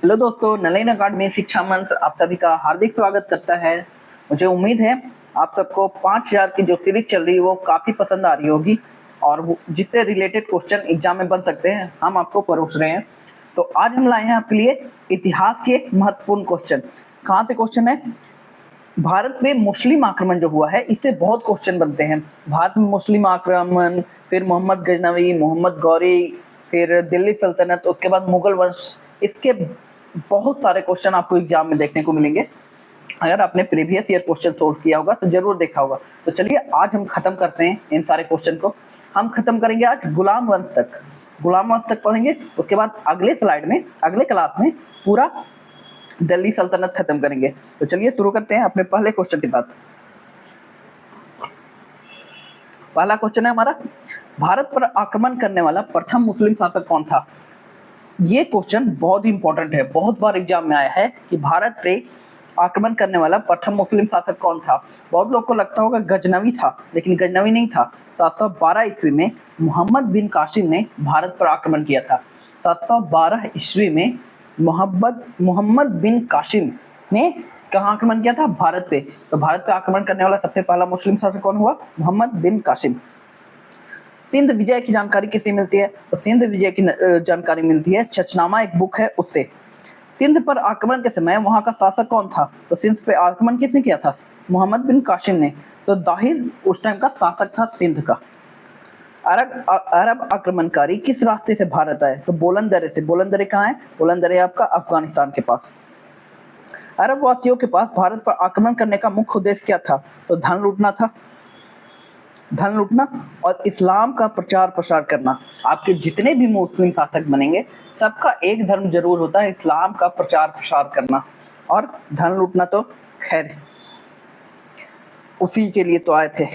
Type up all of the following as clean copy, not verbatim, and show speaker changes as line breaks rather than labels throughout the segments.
Hello दोस्तों, नलिन अकादमी शिक्षा मंत्र आप सभी का हार्दिक स्वागत करता है। मुझे उम्मीद है आप सबको 5000 की जो सीरीज चल रही है वो काफ़ी पसंद आ रही होगी और जितने रिलेटेड क्वेश्चन एग्जाम में बन सकते हैं हम आपको परोस रहे हैं। तो आज हम लाए हैं आपके लिए इतिहास के महत्वपूर्ण क्वेश्चन। कहाँ से क्वेश्चन है? भारत में मुस्लिम आक्रमण जो हुआ है इससे बहुत क्वेश्चन बनते हैं। भारत में मुस्लिम आक्रमण, फिर मोहम्मद गजनवी, मोहम्मद गौरी, फिर दिल्ली सल्तनत, उसके बाद मुगल वंश, इसके बहुत सारे क्वेश्चन आपको एग्जाम में देखने को मिलेंगे। अगर आपने प्रीवियस ईयर क्वेश्चन सोल्व किया होगा तो जरूर देखा होगा। तो चलिए आज हम खत्म करते हैं इन सारे क्वेश्चन को। हम खत्म करेंगे आज गुलाम वंश तक, गुलाम वंश तक पढ़ेंगे। उसके बाद अगले स्लाइड में, अगले क्लास में पूरा दिल्ली सल्तनत खत्म करेंगे। तो चलिए शुरू करते हैं अपने पहले क्वेश्चन के साथ। पहला क्वेश्चन है हमारा, भारत पर आक्रमण करने वाला प्रथम मुस्लिम शासक कौन था? ये क्वेश्चन बहुत ही इंपॉर्टेंट है, बहुत बार एग्जाम में आया है कि भारत पे आक्रमण करने वाला प्रथम मुस्लिम शासक कौन था। बहुत लोग को लगता होगा गजनवी था, लेकिन गजनवी नहीं था। 712 ईस्वी में मोहम्मद बिन कासिम ने भारत पर आक्रमण किया था। 712 ईस्वी में मोहम्मद बिन कासिम ने कहाँ आक्रमण किया था? भारत पे। तो भारत पे आक्रमण करने वाला सबसे पहला मुस्लिम शासक कौन हुआ? मोहम्मद बिन कासिम। सिंध विजय की जानकारी किससे मिलती है? तो सिंध विजय की जानकारी मिलती है, चचनामा एक बुक है उससे। सिंध पर आक्रमण के समय वहां का शासक कौन था? तो सिंध पे आक्रमण किसने किया था? मोहम्मद बिन कासिम ने। तो दाहिर उस टाइम का शासक था सिंध का। अरब आक्रमणकारी किस रास्ते से भारत आए? तो बोलन दर्रे से। बोलन दर्रे कहाँ है? बोलन दर्रे आपका अफगानिस्तान के पास। अरब वासियों के पास भारत पर आक्रमण करने का मुख्य उद्देश्य क्या था? तो धन लूटना था, धन लूटना और इस्लाम का प्रचार प्रसार करना। आपके जितने भी मुस्लिम शासक बनेंगे सबका एक धर्म जरूर होता है, इस्लाम का प्रचार प्रसार करना, और धन लूटना तो खैर उसी के लिए तो आए थे।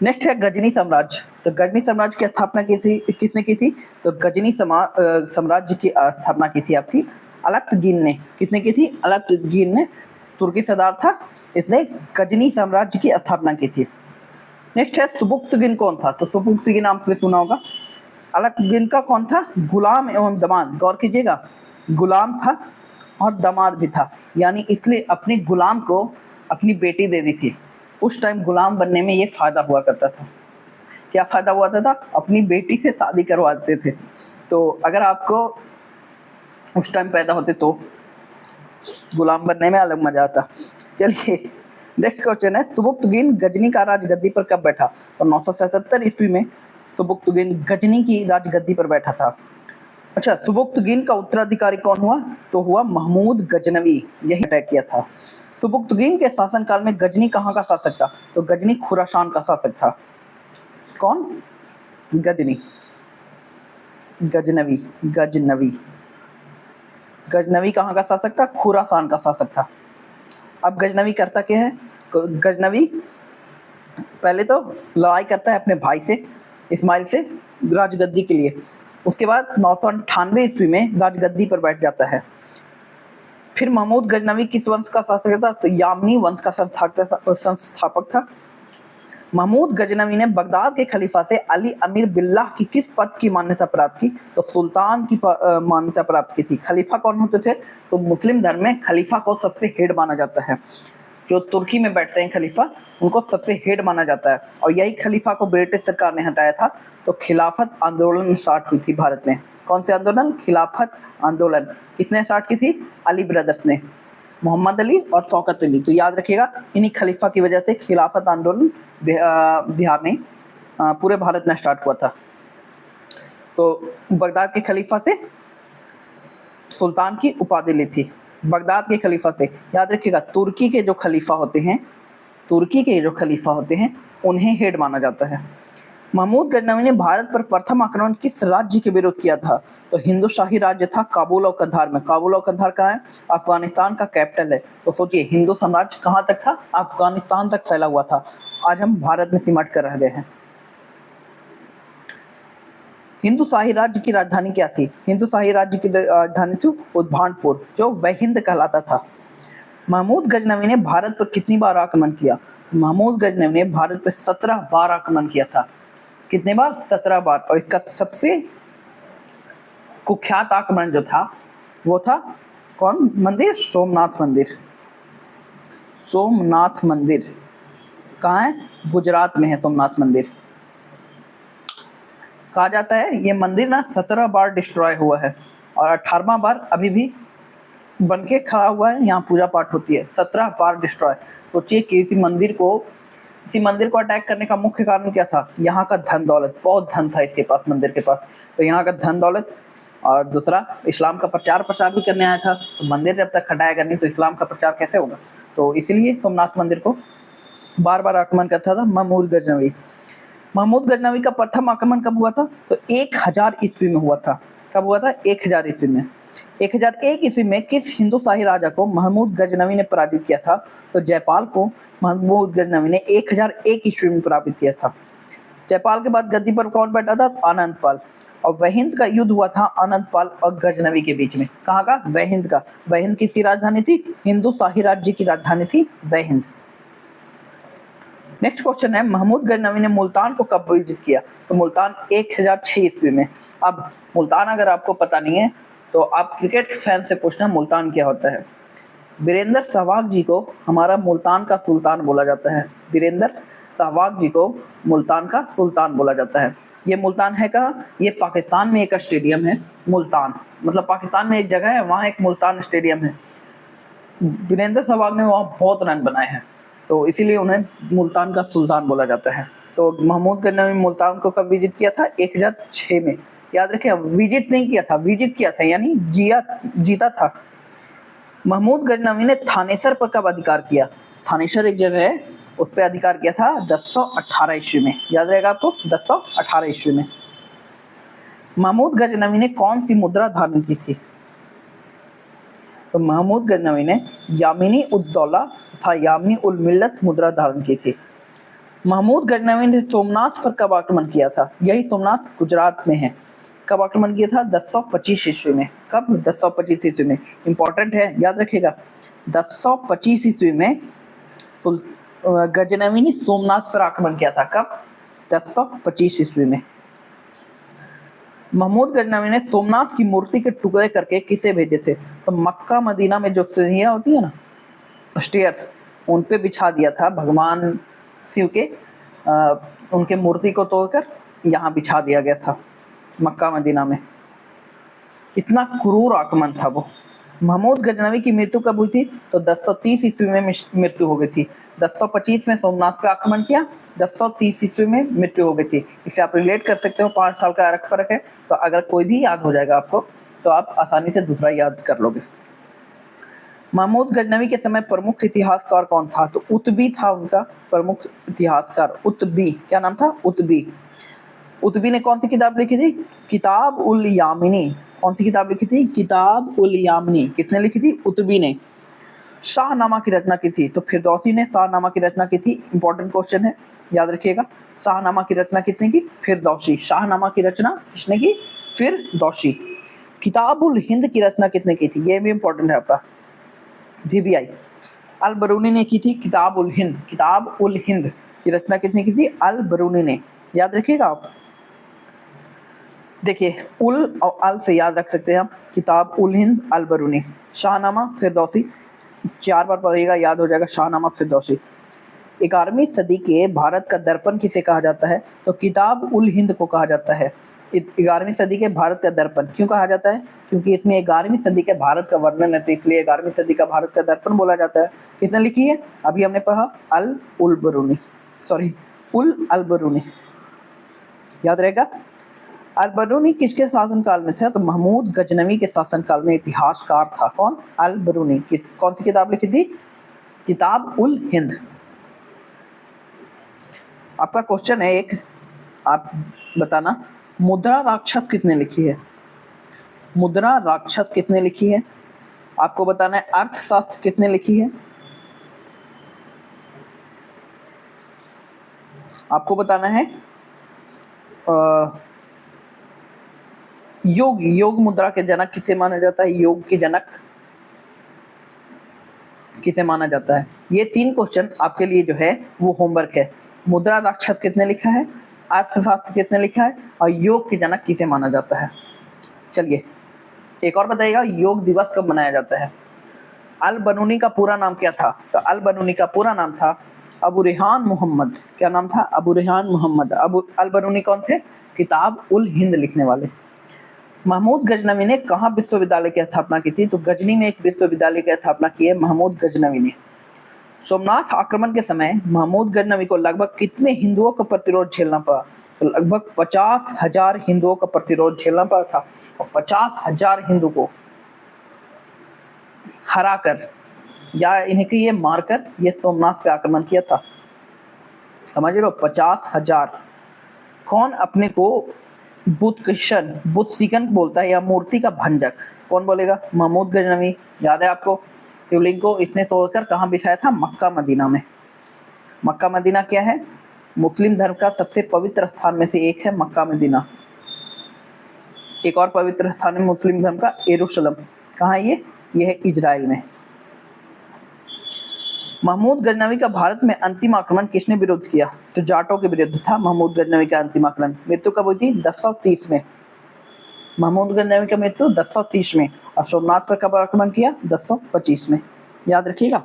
नेक्स्ट है गजनी साम्राज्य। तो गजनी साम्राज्य की स्थापना किसने की थी? तो गजनी साम्राज्य की स्थापना की थी आपकी अलतगिन ने। किसने की थी? अलतगिन ने। तुर्की सरदार था, इसने गजनी साम्राज्य की स्थापना की थी। नेक्स्ट है सुबुक्तगिन कौन था? तो सुबुक्तगिन आपने सुना होगा। अलतगिन का कौन था? गुलाम एवं दामाद। गौर कीजिएगा, गुलाम था और दामाद भी था, यानी इसलिए अपने गुलाम को अपनी बेटी दे दी थी। उस टाइम गुलाम बनने में ये फायदा हुआ करता था। क्या फायदा हुआ था? अपनी बेटी से शादी करवाते थे। तो अगर आपको उस टाइम पैदा होते तो गुलाम बनने में अलग मजा आता। चलिए नेक्स्ट क्वेश्चन है, सुबुक्तगिन गजनी का राजगद्दी पर कब बैठा? तो 977 ईस्वी में सुबुक्तगिन गजनी की राजगद्दी पर बैठा था। अच्छा, सुबुक्तगिन का उत्तराधिकारी कौन हुआ? तो हुआ महमूद गजनवी, यही अटैक किया था। सुबुक्तगिन के शासनकाल में गजनी कहाँ का शासक था? तो गजनी खुरासान का शासक था। कौन? गजनी, गजनवी, गजनवी, गजनवी कहाँ का शासक था? खुरासान का शासक था। अब गजनवी करता क्या है? गजनवी पहले तो लड़ाई करता है अपने भाई से, इस्माइल से, राजगद्दी के लिए। उसके बाद 998 ईस्वी में राजगद्दी पर बैठ जाता है। फिर महमूद गजनवी किस वंश का शासक था? तो यामनी वंश का संस्थापक था। महमूद गजनवी ने बगदाद के खलीफा से अली अमीर बिल्लाह की किस पद की मान्यता प्राप्त की? तो सुल्तान की मान्यता प्राप्त की थी। खलीफा कौन होते थे? तो मुस्लिम धर्म में खलीफा को सबसे हेड माना जाता है। जो तुर्की में बैठते हैं खलीफा, उनको सबसे हेड माना जाता है, और यही खलीफा को ब्रिटिश सरकार ने हटाया था। तो खिलाफत आंदोलन स्टार्ट हुई थी भारत में। कौन से आंदोलन? खिलाफत आंदोलन। किसने स्टार्ट की थी? अली ब्रदर्स ने, मोहम्मद अली और शौकत अली। तो याद रखिएगा, इन्हीं खलीफा की वजह से खिलाफत आंदोलन बिहार नहीं पूरे भारत में स्टार्ट हुआ था। तो बगदाद के खलीफा से सुल्तान की उपाधि ली थी। बगदाद के खलीफा से, याद रखिएगा, तुर्की के जो खलीफा होते हैं, तुर्की के जो खलीफा होते हैं उन्हें हेड माना जाता है। महमूद गजनवी ने भारत पर प्रथम आक्रमण किस राज्य के विरुद्ध किया था? तो हिंदू शाही राज्य था काबुल और कंधार में। काबुल और कंधार कहाँ है? अफगानिस्तान का कैपिटल है। तो सोचिए, हिंदू साम्राज्य कहाँ तक था? अफगानिस्तान तक फैला हुआ था। आज हम भारत में सिमट कर रह गए हैं। हिंदू शाही राज्य की राजधानी क्या थी? हिंदू शाही राज्य की राजधानी थी उद्भानपुर, जो वहिंद कहलाता था। महमूद गजनवी ने भारत पर कितनी बार आक्रमण किया? महमूद गजनवी ने भारत पर 17 बार आक्रमण किया था। कितने बार? 17 बार। और इसका सबसे कुख्यात आक्रमण जो था वो था कौन मंदिर? सोमनाथ मंदिर। सोमनाथ मंदिर कहाँ है? गुजरात में है सोमनाथ मंदिर। कहा जाता है ये मंदिर ना 17 बार डिस्ट्रॉय हुआ है और 18वां बार अभी भी बन के खड़ा हुआ है, यहाँ पूजा पाठ होती है। 17 बार डिस्ट्रॉय। सोचिए कि इसी मंदिर को अटैक करने का मुख्य कारण क्या था? यहाँ का धन दौलत, बहुत धन था इसके पास, मंदिर के पास, तो यहाँ का धन दौलत, और दूसरा इस्लाम का प्रचार प्रसार भी करने आया था। तो मंदिर जब तक हटाएगा नहीं तो इस्लाम का प्रचार कैसे होगा? तो इसीलिए सोमनाथ मंदिर को बार बार आक्रमण करता था महमूद गजनवी। महमूद गजनवी का प्रथम आक्रमण कब हुआ था? तो 1000 ईस्वी में हुआ था। कब हुआ था? 1000 ईस्वी में। 1001 ईस्वी में किस हिंदू शाही राजा को महमूद गजनवी ने पराजित किया था? तो जयपाल को महमूद गजनवी ने 1001 ईस्वी में पराजित किया था। जयपाल के बाद गद्दी पर कौन बैठा था? आनंदपाल। और वहिंद का युद्ध हुआ था आनंदपाल और गजनवी के बीच में। कहाँ का? वहिंद का। वहिंद किसकी राजधानी थी? हिंदू शाही राज्य की राजधानी थी वहिंद। नेक्स्ट क्वेश्चन है, महमूद गजनवी ने मुल्तान को कब विजिट किया? तो मुल्तान 1006 ईस्वी में। अब मुल्तान अगर आपको पता नहीं है तो आप क्रिकेट फैन से पूछना मुल्तान क्या होता है। वीरेंद्र सहवाग जी को हमारा मुल्तान का सुल्तान बोला जाता है। वीरेंद्र सहवाग जी को मुल्तान का सुल्तान बोला जाता है। ये मुल्तान है कहाँ? ये पाकिस्तान में एक स्टेडियम है मुल्तान, मतलब पाकिस्तान में एक जगह है, वहाँ एक मुल्तान स्टेडियम है। वीरेंद्र सहवाग ने वहाँ बहुत रन बनाए हैं, तो इसीलिए उन्हें मुल्तान का सुल्तान बोला जाता है। तो महमूद गजनवी मुल्तान को कब विजिट किया था? 1006 में। याद रखिए, विजिट नहीं किया था, विजिट किया था, यानी जीता था। महमूद गजनवी ने थानेसर पर कब अधिकार किया? थानेसर एक जगह है, उस पर अधिकार किया था 1018 ईस्वी में। याद रहेगा आपको, 1018 ईस्वी में। महमूद गजनवी ने कौन सी मुद्रा धारण की थी? तो महमूद गजनवी ने यामिनी उद दौला तथा यामिनी उल मिल्लत मुद्रा धारण की थी। महमूद गजनवी ने सोमनाथ पर कब आक्रमण किया था? यही सोमनाथ गुजरात में है। कब आक्रमण किया था? 1025 ईस्वी में। कब? 1025 ईस्वी में। इंपॉर्टेंट है, याद रखिएगा। 1025 ईस्वी में गजनवी ने सोमनाथ पर आक्रमण किया था। कब? 1025 ईस्वी में। महमूद गजनवी ने सोमनाथ की मूर्ति के टुकड़े करके किसे भेजे थे? तो मक्का मदीना में जो सीढ़ियाँ होती है ना, स्टेयर्स, उन पे बिछा दिया था भगवान शिव के, उनके मूर्ति को तोड़कर यहाँ बिछा दिया गया था मक्का मदीना में। इतना क्रूर आक्रमण था वो। महमूद गजनवी की मृत्यु कब हुई थी? तो 1030 ईस्वी में मृत्यु हो गई थी। 1025 में सोमनाथ पे आक्रमण किया, 1030 ईस्वी में मृत्यु हो गई थी। इसे आप रिलेट कर सकते हो, 5 साल का फर्क है, तो अगर कोई भी याद हो जाएगा आपको तो आप आसानी से दूसरा याद कर लोगे। महमूद गजनवी के समय प्रमुख इतिहासकार कौन था? तो उत्बी था उनका प्रमुख इतिहासकार। उत्बी, क्या नाम था? उत्बी। उत्बी ने कौन सी किताब लिखी थी? किताब उल यामिनी। कौन सी किताब लिखी थी? किताब उल यामिनी। किसने लिखी थी? उत्बी ने। शाहनामा की रचना की थी? तो फिरदौसी ने शाहनामा की रचना की थी। इंपॉर्टेंट क्वेश्चन है, याद रखिएगा। शाहनामा की रचना किसने की? फिरदौसी। शाहनामा की रचना किसने की? फिरदौसी। किताब उल हिंद की रचना किसने की थी? ये भी इंपॉर्टेंट है आपका, VBI। अल बरूनी ने की थी किताब उल हिंद। किताब उल हिंद की रचना किसने की थी? अल बरूनी ने। याद रखिएगा आप। देखिए, उल और अल से याद रख सकते हैं हम। किताब उल हिंद, अल बरूनी। शाहनामा, फिरदौसी, 4 बार पढ़िएगा, याद हो जाएगा। शाहनामा, फिरदौसी। 11वीं सदी के भारत का दर्पण किसे कहा जाता है? तो किताब उल हिंद को कहा जाता है। 11वीं सदी के भारत का दर्पण क्यों कहा जाता है? क्योंकि इसमें 11वीं सदी के भारत का वर्णन है, तो इसलिए 11वीं सदी का भारत का दर्पण बोला जाता है। किसने लिखी है? अभी हमने पढ़ा, उल अल बरूनी। याद रहेगा। अल बरूनी किसके शासनकाल में था? तो महमूद गजनवी के शासनकाल में इतिहासकार था। कौन? अल बरूनी। कौन सी किताब लिखी थी? किताब उल हिंद। आपका क्वेश्चन है एक, आप बताना, मुद्रा राक्षस किसने लिखी है? मुद्रा राक्षस किसने लिखी है? आपको बताना है अर्थशास्त्र किसने लिखी है? आपको बताना है योग मुद्रा के जनक किसे माना जाता है? योग के जनक किसे माना जाता है? ये 3 क्वेश्चन आपके लिए जो है वो होमवर्क है। मुद्रा राक्षस किसने लिखा है, अर्थशास्त्र किसने लिखा है, और योग के जनक किसे माना जाता है। चलिए एक और बताइएगा, योग दिवस कब मनाया जाता है? अल बनूनी का पूरा नाम क्या था? तो अल बनूनी का पूरा नाम था अबू रेहान मोहम्मद। क्या नाम था? अबू रेहान मोहम्मद। अल बनूनी कौन थे? किताब उल हिंद लिखने वाले। महमूद गजनवी ने कहाँ विश्वविद्यालय की स्थापना की थी? तो गजनी में एक विश्वविद्यालय की स्थापना की है महमूद गजनवी ने। सोमनाथ आक्रमण के समय महमूद गजनवी को लगभग कितने हिंदुओं का प्रतिरोध झेलना पड़ा? तो लगभग 50,000 हिंदुओं का प्रतिरोध झेलना पड़ा था, और 50,000 हिंदू को हराकर या इन्हें ये मारकर ये सोमनाथ पे आक्रमण किया था। समझ रहे हो? 50,000। कौन अपने को बुत कृष्ण बुत सिकन बोलता है या मूर्ति का भंजक? कौन बोलेगा? महमूद गजनवी। याद है आपको? शिवलिंग को इसने तोड़कर कहाँ बिठाया था? मक्का मदीना में। मक्का मदीना क्या है? मुस्लिम धर्म का सबसे पवित्र स्थान में से एक है मक्का मदीना। एक और पवित्र स्थान है मुस्लिम धर्म का, यरूशलेम। कहाँ है ये? है इजराइल में। महमूद गजनवी का भारत में अंतिम आक्रमण किसने विरोध किया? तो जाटों के विरुद्ध था महमूद गजनवी का अंतिम आक्रमण। मृत्यु कब हुई थी? 1030 में। महमूद गजनवी का मृत्यु 1030 में। और सोमनाथ पर कब आक्रमण किया? 1025 में। याद रखिएगा।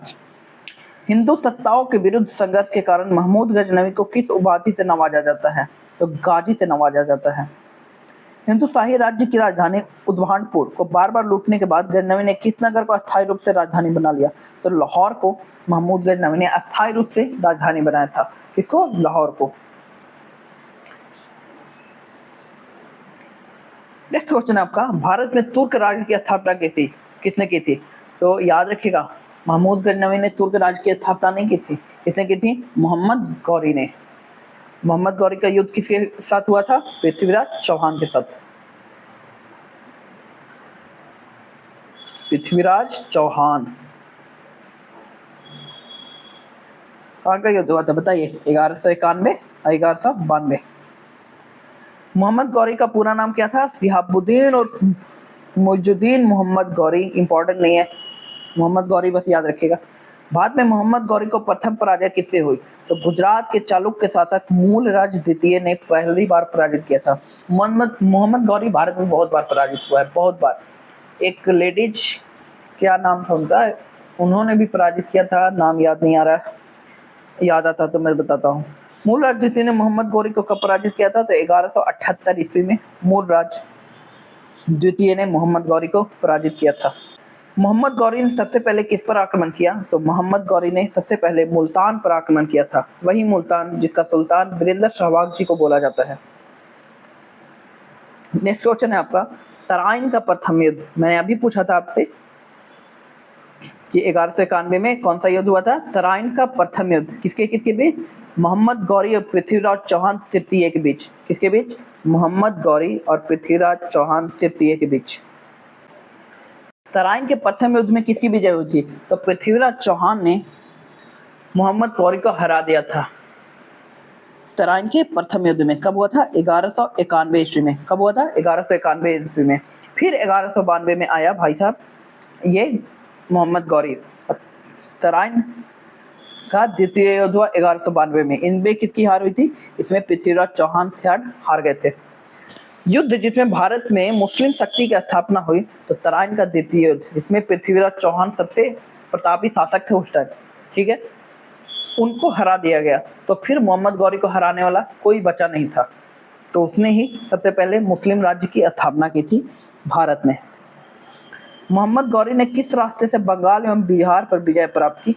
हिंदू सत्ताओं के विरुद्ध संघर्ष के कारण महमूद गजनवी को किस उपाधि से नवाजा जाता है? तो गाजी से नवाजा जाता है। हिंदू शाही राज्य की राजधानी उद्भानपुर को बार बार लूटने के बाद गजनवी ने किस नगर को अस्थायी रूप से राजधानी बना लिया? तो लाहौर को महमूद गजनवी ने अस्थायी रूप से राजधानी बनाया था। किसको? लाहौर को। नेक्स्ट क्वेश्चन है आपका, भारत में तुर्क राज्य की स्थापना किसने की थी? तो याद रखिएगा, महमूद गजनवी ने तुर्क राज्य की स्थापना नहीं की थी। किसने की थी? मोहम्मद गौरी ने। मोहम्मद गौरी का युद्ध किसके साथ हुआ था? पृथ्वीराज चौहान के साथ। पृथ्वीराज चौहान। कहाँ का युद्ध हुआ था बताइए? 1191 और 1192। मोहम्मद गौरी का पूरा नाम क्या था? शिहाबुद्दीन और मुइजुद्दीन मोहम्मद गौरी। इंपॉर्टेंट नहीं है, मोहम्मद गौरी बस याद रखिएगा। भारत में मोहम्मद गौरी को प्रथम पराजय किससे हुई? तो गुजरात के चालुक्य शासक मूलराज द्वितीय ने पहली बार पराजित किया था। मोहम्मद गौरी भारत में बहुत बार पराजित हुआ है, बहुत बार। एक लेडीज, क्या नाम था उनका, उन्होंने भी पराजित किया था, नाम याद नहीं आ रहा है, याद आता तो मैं बताता हूँ। मूलराज द्वितीय ने मोहम्मद गौरी को कब पराजित किया था? तो 1178 ईस्वी में मूलराज द्वितीय ने मोहम्मद गौरी को पराजित किया था। मोहम्मद गौरी ने सबसे पहले किस पर आक्रमण किया? तो मोहम्मद गौरी ने सबसे पहले मुल्तान पर आक्रमण किया था। वही मुल्तान जिसका सुल्तान वीरेंद्र सहवाग जी को बोला जाता है। नेक्स्ट क्वेश्चन है आपका, तराइन का प्रथम युद्ध। मैंने अभी पूछा था आपसे कि 1191 में कौन सा युद्ध हुआ था? तराइन का प्रथम युद्ध किसके बीच? मोहम्मद गौरी और पृथ्वीराज चौहान तृतीय के बीच। किसके बीच? मोहम्मद गौरी और पृथ्वीराज चौहान तृतीय के बीच। तराइन के प्रथम युद्ध में किसकी विजय हुई थी? तो पृथ्वीराज चौहान ने मोहम्मद गौरी को हरा दिया था। तराइन के प्रथम युद्ध में कब हुआ था? 1191 ईस्वी में। कब हुआ था? 1191 ईस्वी में। फिर 1192 में आया भाई साहब ये मोहम्मद गौरी। तराइन का द्वितीय युद्ध हुआ 1192 में। इनमें किसकी हार हुई थी? इसमें पृथ्वीराज चौहान हार गए थे। युद्ध जिसमें भारत में मुस्लिम शक्ति की स्थापना हुई, तो तराइन का द्वितीय युद्ध, जिसमें पृथ्वीराज चौहान सबसे प्रतापी शासक थे उस टाइम, ठीक है, उनको हरा दिया गया। तो फिर मोहम्मद गौरी को हराने वाला कोई बचा नहीं था, तो उसने ही सबसे पहले मुस्लिम राज्य की स्थापना की थी भारत में। मोहम्मद गौरी ने किस रास्ते से बंगाल एवं बिहार पर विजय प्राप्त की?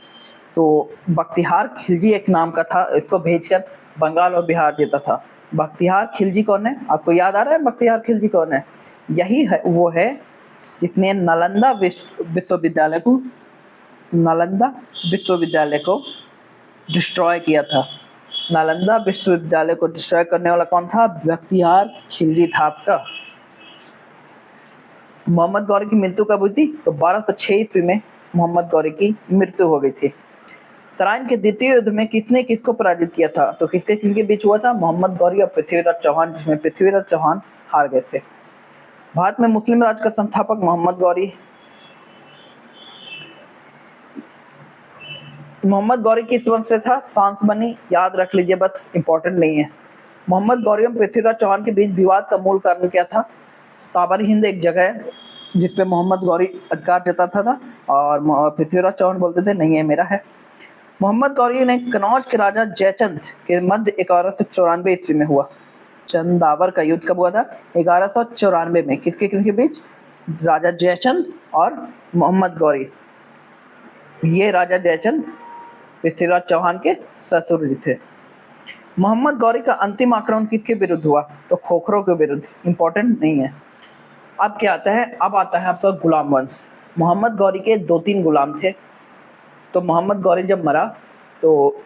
तो बख्तियार खिलजी एक नाम का था, इसको भेजकर बंगाल और बिहार जीता था। बख्तियार खिलजी कौन है? आपको याद आ रहा है बख्तियार खिलजी कौन है? यही है, वो है जिसने नालंदा विश्वविद्यालय को डिस्ट्रॉय किया था। नालंदा विश्वविद्यालय को डिस्ट्रॉय करने वाला कौन था? बख्तियार खिलजी था आपका। मोहम्मद गौरी की मृत्यु कब हुई थी? तो 1206 ईस्वी में मोहम्मद गौरी की मृत्यु हो गई थी। तराइन के द्वितीय युद्ध में किसने किसको पराजित किया था? तो किसके बीच हुआ था? मोहम्मद गौरी और पृथ्वीराज चौहान, जिसमें पृथ्वीराज चौहान हार गए थे। भारत में मुस्लिम राज्य का संस्थापक मोहम्मद गौरी किस वंश से था? सांसबनी। याद रख लीजिए, बस इंपॉर्टेंट नहीं है। मोहम्मद गौरी और पृथ्वीराज चौहान के बीच विवाद का मूल कारण क्या था? ताबर हिंद एक जगह है जिस पे मोहम्मद गौरी अधिकार जताता था और पृथ्वीराज चौहान बोलते थे नहीं, ये मेरा है। मोहम्मद गौरी ने कनौज के राजा जयचंद के मध्य 1194 ईस्वी में हुआ। चंदावर का युद्ध कब हुआ था? 1194 में। किसके किसके बीच? राजा जयचंद और मोहम्मद गौरी। ये राजा जयचंद पृथ्वीराज चौहान के ससुर जी थे। मोहम्मद गौरी का अंतिम आक्रमण किसके विरुद्ध हुआ? तो खोखरों के विरुद्ध। इंपॉर्टेंट नहीं है। अब क्या आता है? अब आता है आपका गुलाम वंश। मोहम्मद गौरी के 2-3 गुलाम थे। तो मोहम्मद गौरी जब मरा तो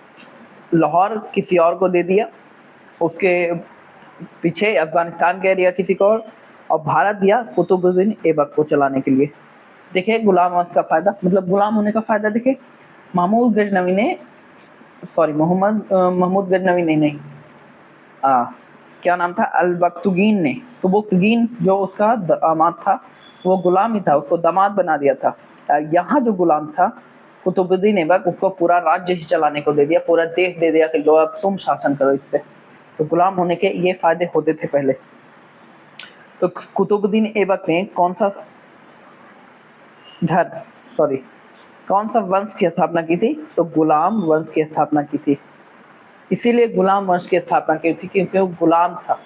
लाहौर किसी और को दे दिया, उसके पीछे अफगानिस्तान का एरिया किसी को और भारत दिया कुतुबुद्दीन ऐबक को चलाने के लिए। देखिए गुलाम वंश का फायदा, मतलब गुलाम होने का फायदा। देखिए महमूद गजनवी ने, सॉरी महमूद गजनवी नहीं, क्या नाम था? अलबख्तुगीन ने, सुबुक्तगीन जो उसका दामाद था, वो गुलाम ही था, उसको दामाद बना दिया था। यहाँ जो गुलाम था कुतुबुद्दीन ऐबक, उसको पूरा राज्य ही चलाने को दे दिया, पूरा देश दे दिया कि लो अब तुम शासन करो इस पे। तो गुलाम होने के ये फायदे होते थे पहले। तो कुतुबुद्दीन ऐबक ने कौन सा वंश की स्थापना की थी? तो गुलाम वंश की स्थापना की थी। इसीलिए गुलाम वंश की स्थापना की थी क्योंकि वो गुलाम था।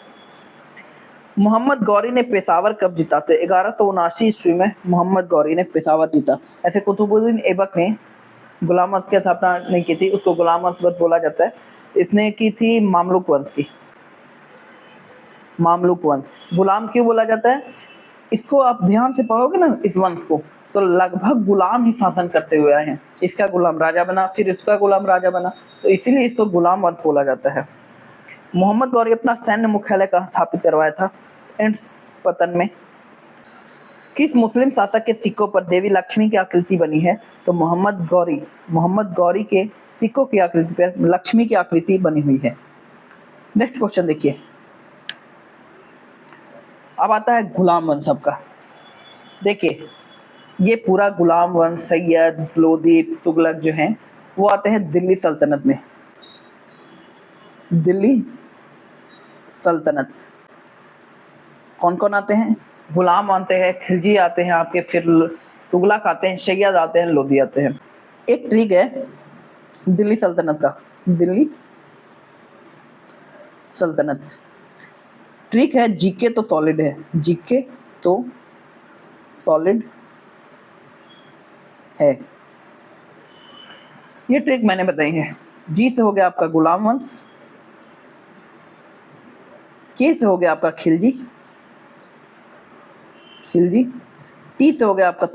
मोहम्मद गौरी ने पेशावर कब जीता? तो 1179 ईस्वी में मोहम्मद गौरी ने पेशावर जीता। ऐसे कुतुबुद्दीन ऐबक ने गुलाम वंश की स्थापना नहीं की थी, उसको गुलाम वंश बोला जाता है। इसने की थी मामलुक वंश की। मामलुक वंश गुलाम क्यों बोला जाता है? इसको आप ध्यान से पढ़ोगे ना इस वंश को, तो लगभग गुलाम ही शासन करते हुए आए हैं। इसका गुलाम राजा बना, फिर इसका गुलाम राजा बना, तो इसीलिए इसको गुलाम वंश बोला जाता है। मोहम्मद गौरी अपना सैन्य मुख्यालय कहाँ स्थापित करवाया था? पतन में। किस मुस्लिम शासक के सिक्कों पर देवी लक्ष्मी की आकृति बनी है? तो मोहम्मद गौरी के सिक्कों की आकृति पर लक्ष्मी की आकृति बनी हुई है। नेक्स्ट क्वेश्चन देखिए। अब आता है गुलाम वंश सबका। देखिए ये पूरा गुलाम वंश सैयद, लोदी, तुगलक जो हैं वो आते हैं दिल्ली सल्तनत में। दिल्ली सल्तनत कौन कौन आते हैं? गुलाम आते हैं, खिलजी आते हैं आपके, फिर तुगलक आते हैं, सैयद आते हैं, लोदी आते हैं। एक ट्रिक है दिल्ली सल्तनत का। दिल्ली सल्तनत ट्रिक है, जीके तो सॉलिड है, जीके तो सॉलिड है। ये ट्रिक मैंने बताई है। जी से हो गया आपका गुलाम वंश, के से हो गया आपका खिलजी, टी से हो गया आपका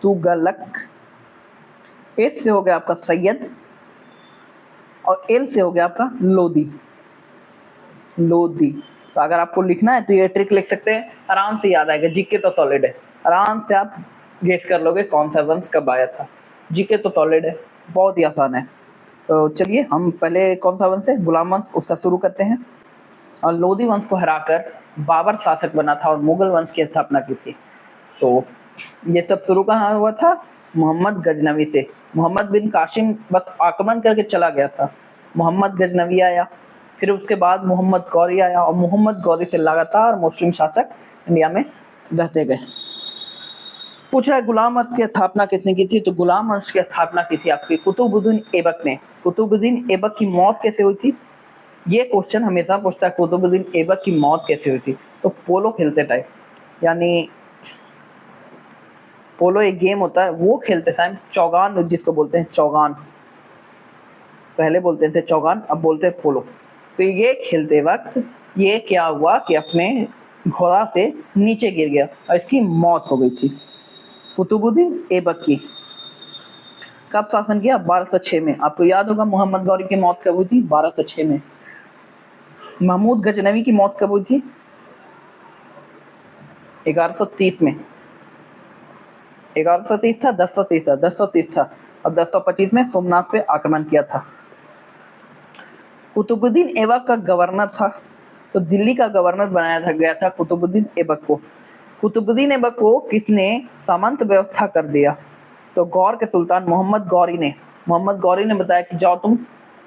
तुगलक, एस से हो गया आपका सैयद और एल से हो गया आपका लोदी। तो अगर आपको लिखना है तो ये ट्रिक लिख सकते हैं, आराम से याद आएगा। जीके तो सॉलिड है, आराम से आप गेस कर लोगे कौन सा वंश कब आया था। जीके तो सॉलिड है, बहुत ही आसान है। तो चलिए हम पहले कौन सा वंश है? गुलाम वंश, उसका शुरू करते हैं। और लोदी वंश को हराकर बाबर शासक बना था और मुगल वंश की स्थापना की थी। तो ये सब शुरू कहाँ हुआ था? मोहम्मद गजनवी से। मोहम्मद बिन कासिम बस आक्रमण करके चला गया था, मोहम्मद गजनवी आया, फिर उसके बाद मोहम्मद गौरी आया और मोहम्मद गौरी से लगातार मुस्लिम शासक इंडिया में रहते गए। पूछ रहा है गुलाम वंश की स्थापना किसने की थी? तो गुलाम वंश की स्थापना की थी आपकी कुतुबुद्दीन ऐबक ने। कुतुबुद्दीन ऐबक की मौत कैसे हुई थी? ये क्वेश्चन हमेशा पूछता है, कुतुबुद्दीन ऐबक की मौत कैसे हुई थी? तो पोलो खेलते टाइम, यानी पोलो एक गेम होता है, वो खेलते टाइम चौगान जिसको बोलते हैं, चौगान पहले बोलते थे चौगान, अब बोलते हैं पोलो। तो ये खेलते वक्त ये क्या हुआ कि अपने घोड़ा से नीचे गिर गया और इसकी मौत हो गई थी। कुतुबुद्दीन ऐबक की कब शासन किया? 1206 में। आपको याद होगा मोहम्मद गौरी की मौत कब हुई थी? 1206 में। महमूद गजनवी की मौत कब हुई थी? 1130 में। 1130 था, 1030 था और 1025 में सोमनाथ पे आक्रमण किया था। कुतुबुद्दीन ऐबक का गवर्नर था, तो दिल्ली का गवर्नर बनाया गया था कुतुबुद्दीन ऐबक को। कुतुबुद्दीन ऐबक को किसने सामंत व्यवस्था कर दिया? तो गौर के सुल्तान मोहम्मद गौरी ने बताया कि जाओ तुम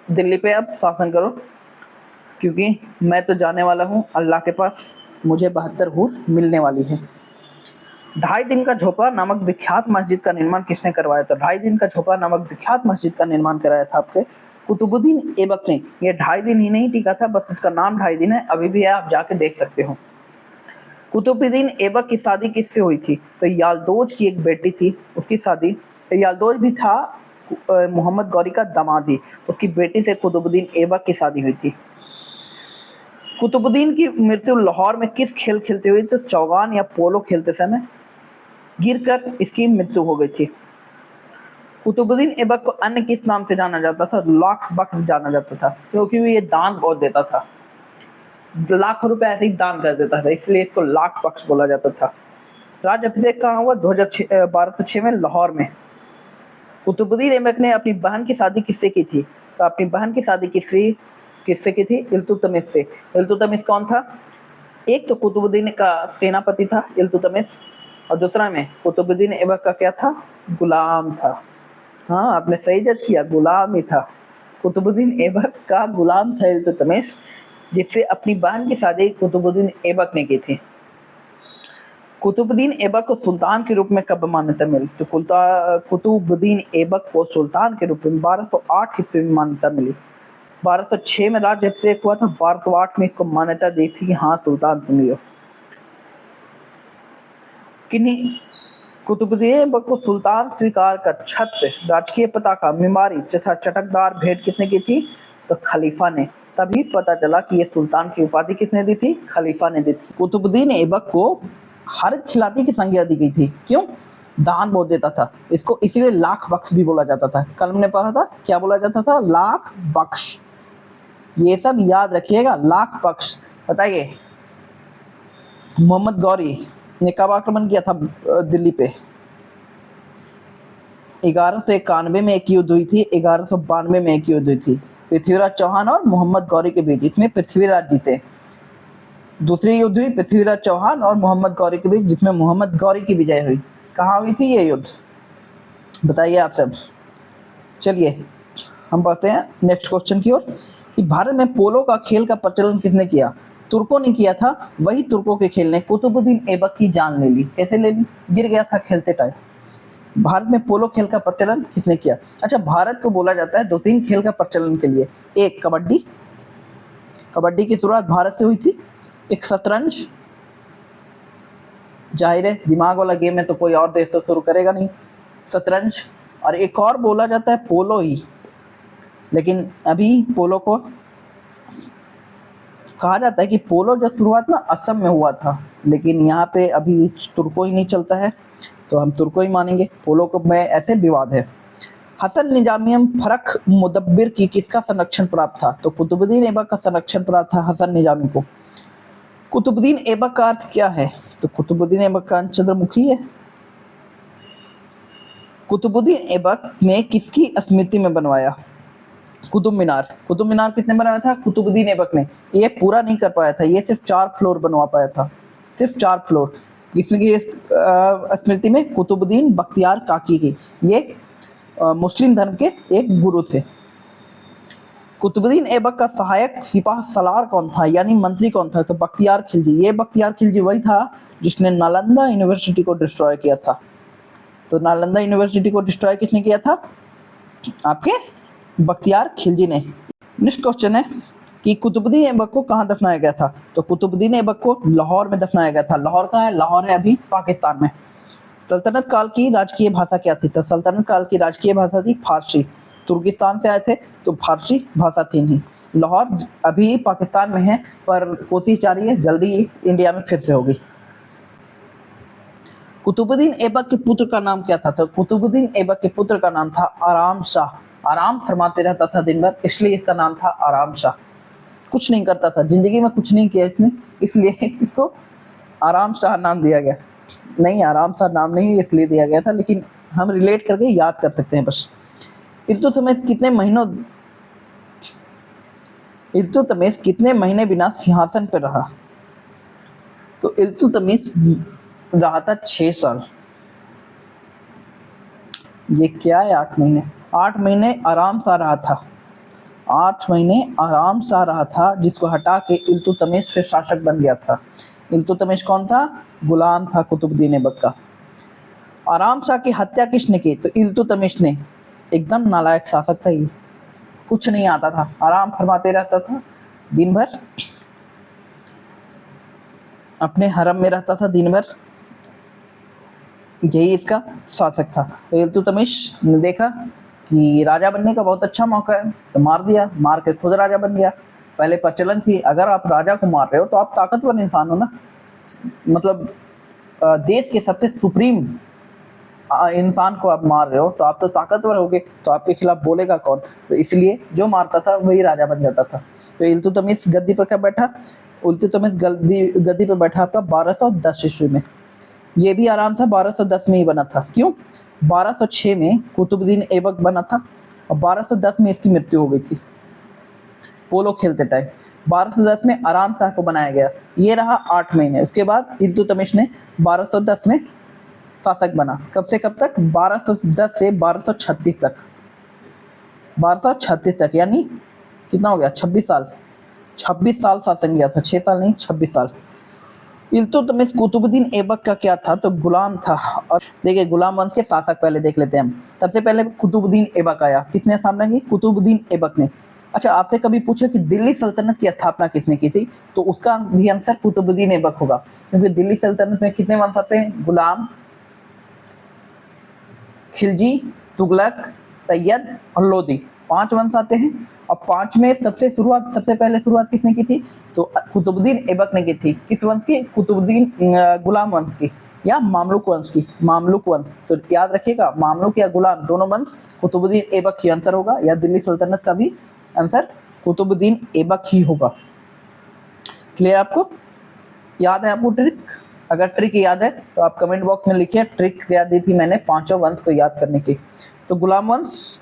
दिल्ली पे अब शासन करो, क्योंकि मैं तो जाने वाला हूँ अल्लाह के पास, मुझे 72 हूर मिलने वाली है। ढाई दिन का झोपड़ा नामक विख्यात मस्जिद का निर्माण किसने करवाया? तो ढाई दिन का झोपड़ा नामक विख्यात मस्जिद का निर्माण कराया था आपके कुतुबुद्दीन ऐबक ने। ये ढाई दिन ही नहीं टिका था, बस इसका नाम ढाई दिन है, अभी भी है, आप जाके देख सकते हो। कुतुबुद्दीन ऐबक की शादी किससे हुई थी? तो यालदोज की एक बेटी थी, उसकी शादी, यालदोज भी था मोहम्मद गौरी का दामाद ही, उसकी बेटी से कुतुबुद्दीन ऐबक की शादी हुई थी। कुतुबुद्दीन की मृत्यु लाहौर में किस खेल खेलते हुए? तो चौगान या पोलो खेलते समय गिरकर इसकी मृत्यु हो गई थी। कुतुबुद्दीन ऐबक को अन्य किस नाम से जाना जाता था? लाख बख्श जाना जाता था, क्योंकि वो ये दान बहुत देता था, लाखों रुपए ऐसे ही दान कर देता था, इसलिए इसको लाख बख्श बोला जाता था। राज अभिषेक कहाँ हुआ? 1206 में लाहौर में। कुतुबुद्दीन ऐबक ने अपनी बहन की शादी किससे की थी? तो अपनी बहन की शादी किससे की थी? इल्तुतमिश से। इल्तुतमिश कौन था? एक तो कुतुबुद्दीन का सेनापति था इल्तुतमिश, और दूसरा में कुतुबुद्दीन ऐबक का क्या था? गुलाम था। हाँ, आपने सही जज किया, गुलाम ही था। कुतुबुद्दीन ऐबक का गुलाम था इल्तुतमिश, जिससे अपनी बहन की शादी कुतुबुद्दीन ऐबक ने की थी। कुतुबुद्दीन ऐबक को सुल्तान के रूप में कब मान्यता मिली? तो कुतुबुद्दीन ऐबक को सुल्तान के रूप में 1208 ईस्वी में मान्यता मिली। 1206 में राज्य अभिषेक हुआ था, 1208 में इसको मान्यता दी थी कि हाँ सुल्तान तुम ही हो। किन्हीं कुतुबुद्दीन ऐबक को सुल्तान स्वीकार कर छत्र, राजकीय पताका, मीमारी तथा चटकदार भेंट किसने की थी? तो खलीफा ने। तभी पता चला कि ये सुल्तान की उपाधि किसने दी थी? खलीफा ने दी थी। कुतुबुद्दीन ऐबक को हरित खिलाती की संज्ञा दी गई थी, क्यों? दान बहुत देता था, इसको इसीलिए लाख बख्श भी बोला जाता था। कल हमने पढ़ा था, क्या बोला जाता था? लाख बख्श। ये सब याद रखिएगा, लाख बख्श। बताइए, मोहम्मद गौरी ने कब आक्रमण किया था दिल्ली पे? 1191 में एक युद्ध हुई थी, 1192 में एक युद्ध हुई थी, पृथ्वीराज चौहान और मोहम्मद गौरी के बीच। इसमें पृथ्वीराज जीते। दूसरी युद्ध हुई पृथ्वीराज चौहान और मोहम्मद गौरी के बीच, जिसमें मोहम्मद गौरी की विजय हुई। कहाँ हुई थी ये युद्ध? बताइए आप सब। चलिए हम बढ़ते हैं नेक्स्ट क्वेश्चन की ओर, कि भारत में पोलो का खेल का प्रचलन किसने किया? तुर्कों ने किया था। वही तुर्कों के खेल ने कुतुबुद्दीन ऐबक की जान ले ली। कैसे ले ली? गिर गया था खेलते टाइम। भारत में पोलो खेल का प्रचलन किसने किया? अच्छा, भारत को बोला जाता है 2-3 खेल का प्रचलन के लिए। एक कबड्डी, कबड्डी की शुरुआत भारत से हुई थी। एक शतरंज, जाहिर है दिमाग वाला गेम है तो कोई और देश तो शुरू करेगा नहीं, शतरंज। और एक और बोला जाता है पोलो ही, लेकिन अभी पोलो को कहा जाता है कि पोलो जब शुरुआत ना असम में हुआ था, लेकिन यहाँ पे अभी तुर्को ही नहीं चलता है, तो हम तुर्को ही मानेंगे। पोलो को में ऐसे विवाद है। हसन निजामियम फरख मुदब्बिर की किसका संरक्षण प्राप्त था? तो कुतुबुद्दीन ऐबक का संरक्षण प्राप्त था हसन निजामी को। कुतुबुद्दीन ऐबक का अर्थ क्या है? तो कुतुबुद्दीन ऐबक का अर्थ चंद्रमुखी है। कुतुबुद्दीन ऐबक ने किसकी स्मृति में बनवाया? कुतुब मीनार। कुतुब मीनार किसने बनाया था? कुतुबुद्दीन ऐबक ने। ये पूरा नहीं कर पाया था, ये सिर्फ 4 फ्लोर बनवा पाया था, सिर्फ 4 फ्लोर। किसकी स्मृति में? कुतुबुद्दीन बख्तियार काकी की। ये मुस्लिम धर्म के एक गुरु थे। कुतुबुद्दीन ऐबक का सहायक सिपाह सलार कौन था, यानी मंत्री कौन था? तो बख्तियार खिलजी। ये बख्तियार खिलजी वही था जिसने नालंदा यूनिवर्सिटी को डिस्ट्रॉय किया था। तो नालंदा यूनिवर्सिटी को डिस्ट्रॉय किसने किया था? आपके बख्तियार खिलजी ने। नेक्स्ट क्वेश्चन है कि कुतुबुद्दीन ऐबक को कहाँ दफनाया गया था? तो कुतुबुद्दीन ऐबक को लाहौर में दफनाया गया था। लाहौर कहाँ है? लाहौर है अभी पाकिस्तान में। सल्तनत काल की राजकीय भाषा क्या थी? तो सल्तनत काल की राजकीय भाषा थी फारसी। तुर्किस्तान से आए थे तो फारसी भाषा थी नहीं। लाहौर अभी पाकिस्तान में है, पर कोशिश जारी है, जल्दी इंडिया में फिर से होगी। कुतुबुद्दीन ऐबक के पुत्र का नाम क्या था? तो कुतुबुद्दीन ऐबक के पुत्र का नाम था आराम शाह। आराम फरमाते रहता था दिन भर, इसलिए इसका नाम था आराम शाह। कुछ नहीं करता था जिंदगी में, कुछ नहीं किया इसने, इसलिए इसको आराम शाह नाम दिया गया। नहीं, आराम शाह नाम नहीं इसलिए दिया गया था, लेकिन हम रिलेट करके याद कर सकते हैं बस। इल्तुतमिश कितने महीने बिना सिंहासन पर रहा? तो इल्तुतमिश रहा था 6 साल। ये क्या है? 8 महीने। 8 महीने आराम सा रहा था। 8 महीने आराम सा रहा था, जिसको हटा के इल्तुतमिश फिर शासक बन गया था। इल्तुतमिश कौन था? गुलाम था कुतुबुद्दीन ऐबक का। आराम शाह की हत्या किसने की? तो इल्तुतमिश ने। एकदम नालायक शासक था ये, कुछ नहीं आता था, आराम फरमाते रहता था दिन भर, अपने हरम में रहता था दिन भर, यही इसका शासक था। तो इल्तुतमिश ने देखा कि राजा बनने का बहुत अच्छा मौका है, तो मार दिया, मार के खुद राजा बन गया। पहले प्रचलन थी, अगर आप राजा को मार रहे हो तो आप ताकतवर इंसान हो ना, मतलब देश के सबसे सुप्रीम इंसान को आप मार रहे हो तो आप तो ताकतवर होगे, तो आपके खिलाफ बोलेगा कौन? तो इसलिए जो मारता था वही राजा बन जाता था। तो इल्तुतमिश गद्दी पर कब बैठा? इल्तुतमिश गद्दी पर बैठा आपका 1210 ईस्वी में। ये भी आराम था 1210 में ही बना था। क्यों? 1206 में कुतुबुद्दीन ऐबक बना था और 1210 में इसकी मृत्यु हो गई थी पोलो खेलते टाइम। 1210 में आराम शाह को बनाया गया। ये रहा 8 महीने। उसके बाद इल्तुतमिश ने 1210 में शासक बना। कब से कब तक? 1210 से 1236 तक। 1236 तक यानी कितना हो गया? 26 साल। 26 साल शासन किया था, 6 साल नहीं, 26 साल। इल्तुतमिश कुतुबुद्दीन ऐबक का क्या था? तो गुलाम था। और देखिए गुलाम वंश के शासक पहले देख लेते हैं हम। सबसे पहले कुतुबुद्दीन ऐबक आया। किसने स्थापना की? कुतुबुद्दीन ऐबक ने। अच्छा, आपसे कभी पूछे कि दिल्ली सल्तनत की स्थापना किसने की थी? तो उसका भी आंसर कुतुबुद्दीन ऐबक होगा, क्योंकि दिल्ली सल्तनत में कितने वंश आते हैं? गुलाम, खिलजी, तुगलक, सैयद और लोदी, 5 वंश आते हैं। और 5 में सबसे पहले शुरुआत किसने की थी? तो कुतुबुद्दीन ऐबक ने की थी। किस वंश की? कुतुबुद्दीन गुलाम वंश की या मामलुक वंश की? मामलुक वंश। तो याद रखिएगा, मामलुक या गुलाम दोनों वंश कुतुबुद्दीन ऐबक ही आंसर होगा, या दिल्ली सल्तनत का भी आंसर कुतुबुद्दीन ऐबक ही होगा। क्लियर आपको? याद है आपको ट्रिक? अगर ट्रिक याद है तो आप कमेंट बॉक्स में लिखिए ट्रिक क्या दी थी मैंने 5 वंश को याद करने की। तो गुलाम वंश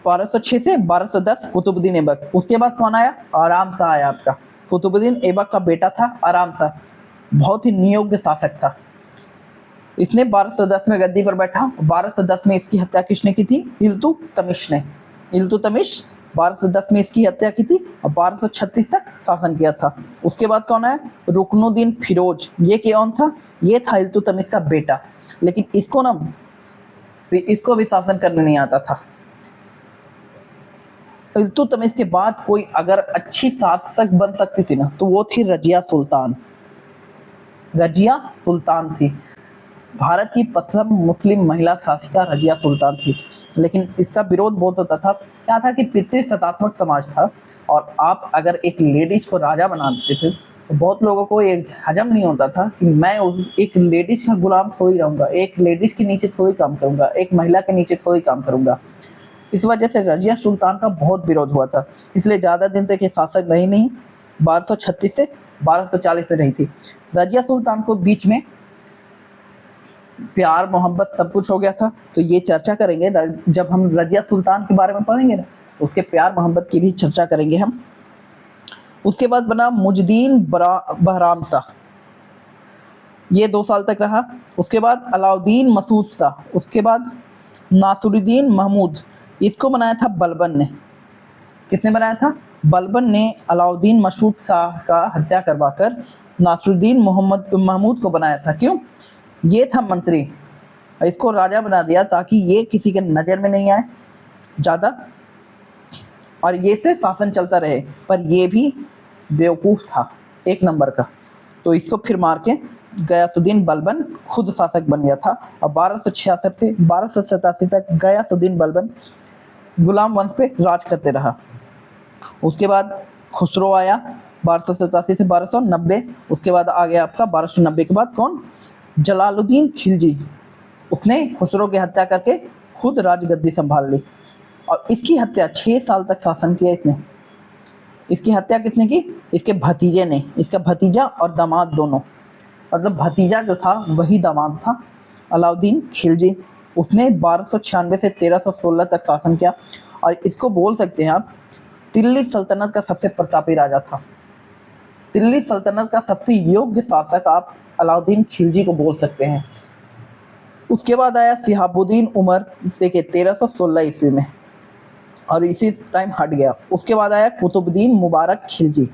1206 से 1210 कुतुबुद्दीन ऐबक। उसके बाद कौन आया? आराम शाह आया आपका। कुतुबुद्दीन ऐबक का बेटा था आराम शाह, बहुत ही नियोग्य शासक था। इसने 1210 में गद्दी पर बैठा। 1210 में इसकी हत्या किसने की थी? इल्तुतमिश ने। इल्तुतमिश 1210 में इसकी हत्या की थी और 1236 तक शासन किया था। उसके बाद कौन आया? रुकनुद्दीन फिरोज। ये कौन था? ये था इल्तुतमिश का बेटा, लेकिन इसको भी शासन करने नहीं आता था। इल्तुतमिश के बाद कोई अगर अच्छी शासक बन सकती थी ना, तो वो थी रजिया सुल्तान। रजिया सुल्तान थी, भारत की प्रथम मुस्लिम महिला शासिका रजिया सुल्तान थी। लेकिन इसका विरोध बहुत होता था। क्या था कि पितृसत्तात्मक समाज था, और आप अगर एक लेडीज को राजा बना देते थे तो बहुत लोगों को ये हजम नहीं होता था कि मैं एक लेडीज का गुलाम थोड़ी रहूँगा, एक लेडीज के नीचे थोड़ी काम करूँगा, एक महिला के नीचे थोड़ी काम करूँगा। इस वजह से रजिया सुल्तान का बहुत विरोध हुआ था, इसलिए ज़्यादा दिन तक ये शासक रही नहीं। 1236 से 1240 में रही थी। रजिया सुल्तान को बीच में प्यार मोहब्बत सब कुछ हो गया था, तो ये चर्चा करेंगे जब हम रजिया सुल्तान के बारे में पढ़ेंगे ना, तो उसके प्यार मोहब्बत की भी चर्चा करेंगे हम। उसके बाद बना मुजुद्दीन बहराम शाह, ये 2 साल तक रहा। उसके बाद अलाउद्दीन मसूद शाह, उसके बाद नासिरुद्दीन महमूद, इसको बनाया था बलबन ने। किसने बनाया था? बलबन ने अलाउद्दीन मसूद शाह का हत्या करवाकर नासिरुद्दीन महमूद को बनाया था। क्यों? ये था मंत्री, इसको राजा बना दिया ताकि ये किसी के नज़र में नहीं आए ज़्यादा, और ये से शासन चलता रहे। पर ये भी बेवकूफ़ था, 1 नंबर का। तो इसको फिर मार के गयासुद्दीन बलबन खुद शासक बन गया था, और 1266 से 1287 तक गयासुद्दीन बलबन गुलाम वंश पे राज करते रहा। उसके बाद खुसरो आया 1287 से 1290। उसके बाद आ गया आपका 1290 के बाद कौन? जलालुद्दीन खिलजी। उसने खुसरो की हत्या करके खुद राजगद्दी संभाल ली, और इसकी हत्या 6 साल तक शासन किया इसने। इसकी हत्या किसने की? इसके भतीजे ने। इसका भतीजा और दामाद दोनों, मतलब भतीजा जो था वही दामाद था, अलाउद्दीन खिलजी। उसने 1296 से 1316 तक शासन किया, और इसको बोल सकते हैं आप दिल्ली सल्तनत का सबसे प्रतापी राजा था। दिल्ली सल्तनत का सबसे योग्य शासक आप अलाउद्दीन खिलजी को बोल सकते हैं। उसके बाद आया शिहाबुद्दीन उमर, देखिए 1316 ईस्वी में, और इसी टाइम हट गया। उसके बाद आया कुतुबुद्दीन मुबारक खिलजी,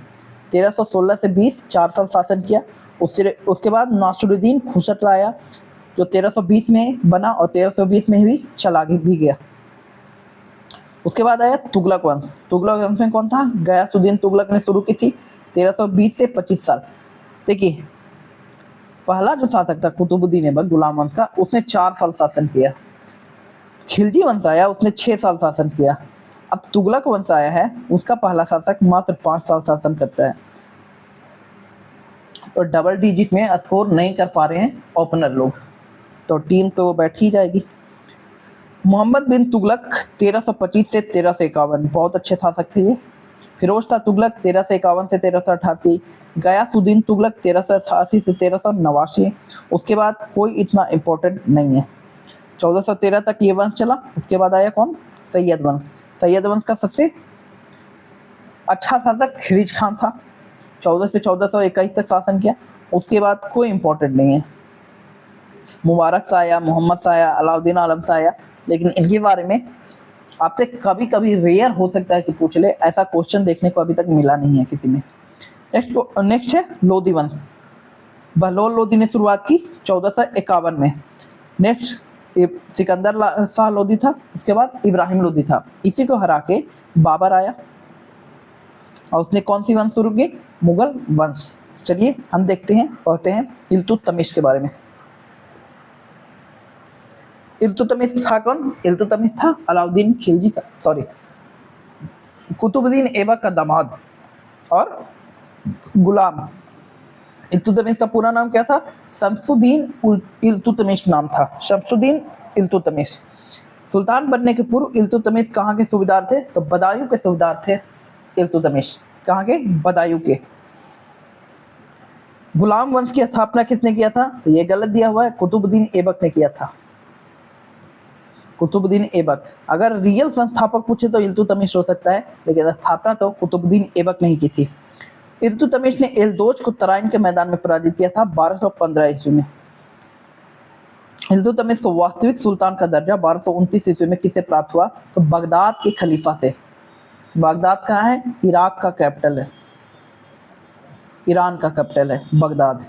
1316 से 20 4 साल शासन किया। उसके बाद नासिरुद्दीन खुसरो आया जो 1320 में बना और 1320 में भी चला भी गया। उसके बाद आया तुगलक वंश। तुगलक वंश में कौन था? गयासुद्दीन तुगलक ने शुरू की थी 1320 से 25 साल। देखिए पहला जो शासक था कुतुबुद्दीन ऐबक गुलाम वंश का, उसने 4 साल शासन किया। खिलजी वंश आया, उसने 6 साल शासन किया। अब तुगलक वंश आया है, उसका पहला शासक मात्र 5 साल शासन करता है। तो डबल डिजिट में स्कोर नहीं कर पा रहे हैं ओपनर लोग, तो टीम तो बैठ ही जाएगी। मोहम्मद बिन तुगलक 1325 से 1351 बहुत अच्छे शासक थे ये। फिरोज शाह तुगलक 1351 से 1388। गयासुद्दीन तुगलक 1388 से 1389। उसके बाद कोई इतना इम्पोर्टेंट नहीं है। 1413 तक ये वंश चला। उसके बाद आया कौन? सैयद वंश। सैयद वंश का सबसे अच्छा शासक खिलजी खान था, 14 से 1421 तक शासन किया। उसके बाद कोई इम्पोर्टेंट नहीं है। मुबारक शाह आया, मोहम्मद शाह आया, अलाउद्दीन आलम शाह आया, लेकिन इनके बारे में आपसे कभी कभी रेयर हो सकता है कि पूछ ले, ऐसा क्वेश्चन देखने को अभी तक मिला नहीं है किसी में। नेक्स्ट है लोधी वंश। बहलोल लोधी ने शुरुआत की 1451 में। नेक्स्ट सिकंदर शाह लोधी था। उसके बाद इब्राहिम लोधी था। इसी को हरा के बाबर आया और उसने कौन सी वंश शुरू की? मुगल वंश। चलिए हम देखते हैं, पढ़ते हैं इल्तुतमिश के बारे में। इल्तुतमिश था कौन? इल्तुतमिश था अलाउद्दीन खिलजी का, सॉरी कुतुबुद्दीन ऐबक का दामाद और गुलाम। इल्तुतमिश का पूरा नाम क्या था? शमसुद्दीन इल्तुतमिश नाम था, शमसुद्दीन इल्तुतमिश। सुल्तान बनने के पूर्व इल्तुतमिश कहाँ के सूबेदार थे? तो बदायूं के सूबेदार थे इल्तुतमिश। कहाँ के? बदायूं के। गुलाम वंश की स्थापना किसने किया था? तो ये गलत दिया हुआ है, कुतुबुद्दीन ऐबक ने किया था। कुतुबुद्दीन ऐबक। अगर रियल संस्थापक पूछे तो इल्तुतमिश हो सकता है, लेकिन स्थापना तो कुतुबुद्दीन ऐबक ने की थी। इल्तुतमिश ने एलदोज को तराइन के मैदान में पराजित किया था 1215 ईस्वी में। इल्तुतमिश को वास्तविक सुल्तान का दर्जा 1229 ईस्वी में किससे प्राप्त हुआ? तो बगदाद के खलीफा से। बगदाद कहाँ है? इराक का कैपिटल है, ईरान का कैपिटल है बगदाद।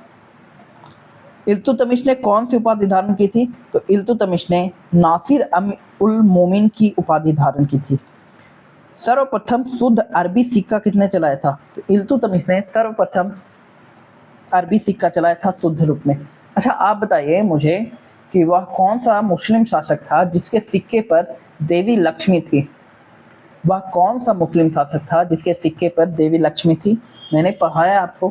इल्तुतमिश ने कौन सी उपाधि धारण की थी? तो इल्तुतमिश ने नासिर उल मोमिन की उपाधि धारण की थी। सर्वप्रथम शुद्ध अरबी सिक्का किसने चलाया था? तो इल्तुतमिश ने सर्वप्रथम अरबी सिक्का चलाया था शुद्ध रूप में। अच्छा आप बताइए मुझे कि वह कौन सा मुस्लिम शासक था जिसके सिक्के पर देवी लक्ष्मी थी? वह कौन सा मुस्लिम शासक था जिसके सिक्के पर देवी लक्ष्मी थी? मैंने पढ़ाया आपको,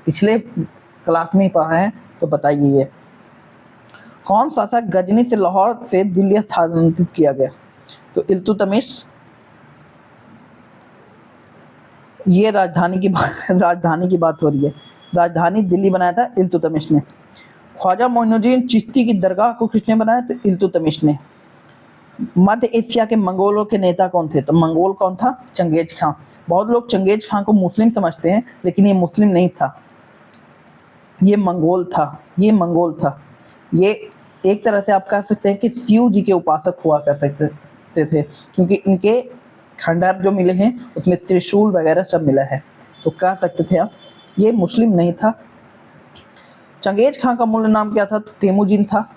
पिछले क्लास में ही पढ़ा है, तो बताइए ये कौन शासक गजनी से लाहौर से दिल्ली स्थानांतरित किया गया? तो इल्तुतमिश। ये राजधानी की बात हो रही है। राजधानी दिल्ली बनाया था इल्तुतमिश ने। ख्वाजा मोइनुद्दीन चिश्ती की दरगाह को किसने बनाया? तो इल्तुतमिश ने। मध्य एशिया के मंगोलों के नेता कौन थे? तो मंगोल कौन था? चंगेज खां। बहुत लोग चंगेज खां को मुस्लिम समझते हैं, लेकिन ये मुस्लिम नहीं था, ये मंगोल था। ये एक तरह से आप कह सकते हैं कि शिव जी के उपासक हुआ कर सकते थे, क्योंकि इनके खंडहर जो मिले हैं उसमें त्रिशूल वगैरह सब मिला है, तो कह सकते थे आप ये मुस्लिम नहीं था। चंगेज खां का मूल नाम क्या था? तो तेमुजिन था।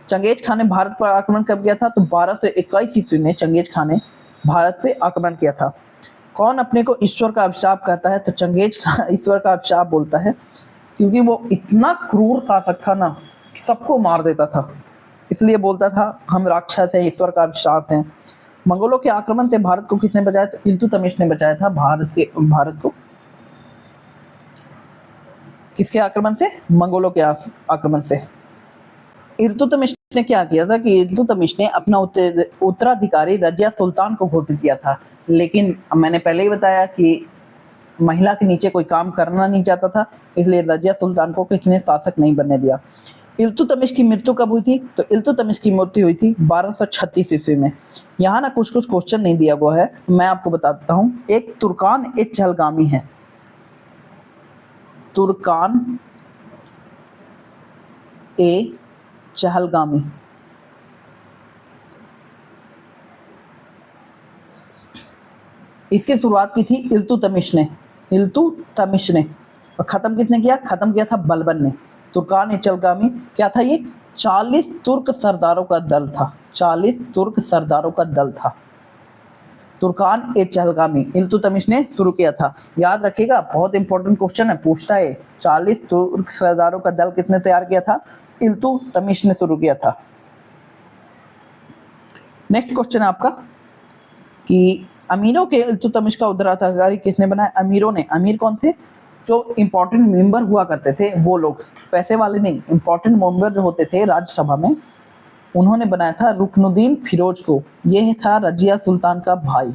चंगेज खां ने भारत पर आक्रमण कब किया था? तो 1221 ईस्वी में चंगेज खां ने भारत पे आक्रमण किया था। कौन अपने को ईश्वर का अभिशाप कहता है? तो चंगेज खां ईश्वर का अभिशाप बोलता है, क्योंकि वो इतना क्रूर शासक था ना, सबको मार देता था, इसलिए बोलता था हम राक्षस हैं, ईश्वर का अभिशाप है। मंगोलों के आक्रमण से भारत को किसने बचाया? तो इल्तुतमिश ने बचाया था भारत को। किसके आक्रमण से? मंगोलों के आक्रमण से। इल्तुतमिश ने क्या किया था कि इल्तुतमिश ने अपना उत्तराधिकारी रजिया सुल्तान को घोषित किया था, लेकिन मैंने पहले ही बताया कि महिला के नीचे कोई काम करना नहीं चाहता था, इसलिए रजिया सुल्तान को किसने शासक नहीं बनने दिया। इल्तुतमिश की मृत्यु कब हुई थी? तो इल्तुतमिश की मृत्यु हुई थी 1236 ईस्वी में। यहाँ ना कुछ क्वेश्चन नहीं दिया हुआ है, मैं आपको बताता हूँ। एक तुर्कान ए चहलगामी है, तुर्कान ए चहलगामी। इसकी शुरुआत की थी इल्तुतमिश ने। इल्तुतमिश ने। और ख़त्म किसने किया? ख़त्म किया था बलबन ने। तुर्कान चलगामी क्या था ये? 40 तुर्क सरदारों का दल था। 40 तुर्क सरदारों का दल था। तुर्कान ए चहलगामी इल्तुतमिश ने शुरू किया था। याद रखिएगा, बहुत इंपॉर्टेंट क्वेश्चन है, पूछता है। 40 तुर्क सरदारों का दल किसने तैयार किया था? इल्तुतमिश ने शुरू किया था। नेक्स्ट क्वेश्चन है आपका कि अमीरों के इल्तुतमिश का उत्तराधिकारी किसने बनाया? अमीरों ने। अमीर कौन थे? जो इंपॉर्टेंट मेंबर हुआ करते थे वो लोग, पैसे वाले नहीं, इंपॉर्टेंट मेंबर जो होते थे राज्यसभा में, उन्होंने बनाया था रुकनुद्दीन फिरोज को। यह था रजिया सुल्तान का भाई,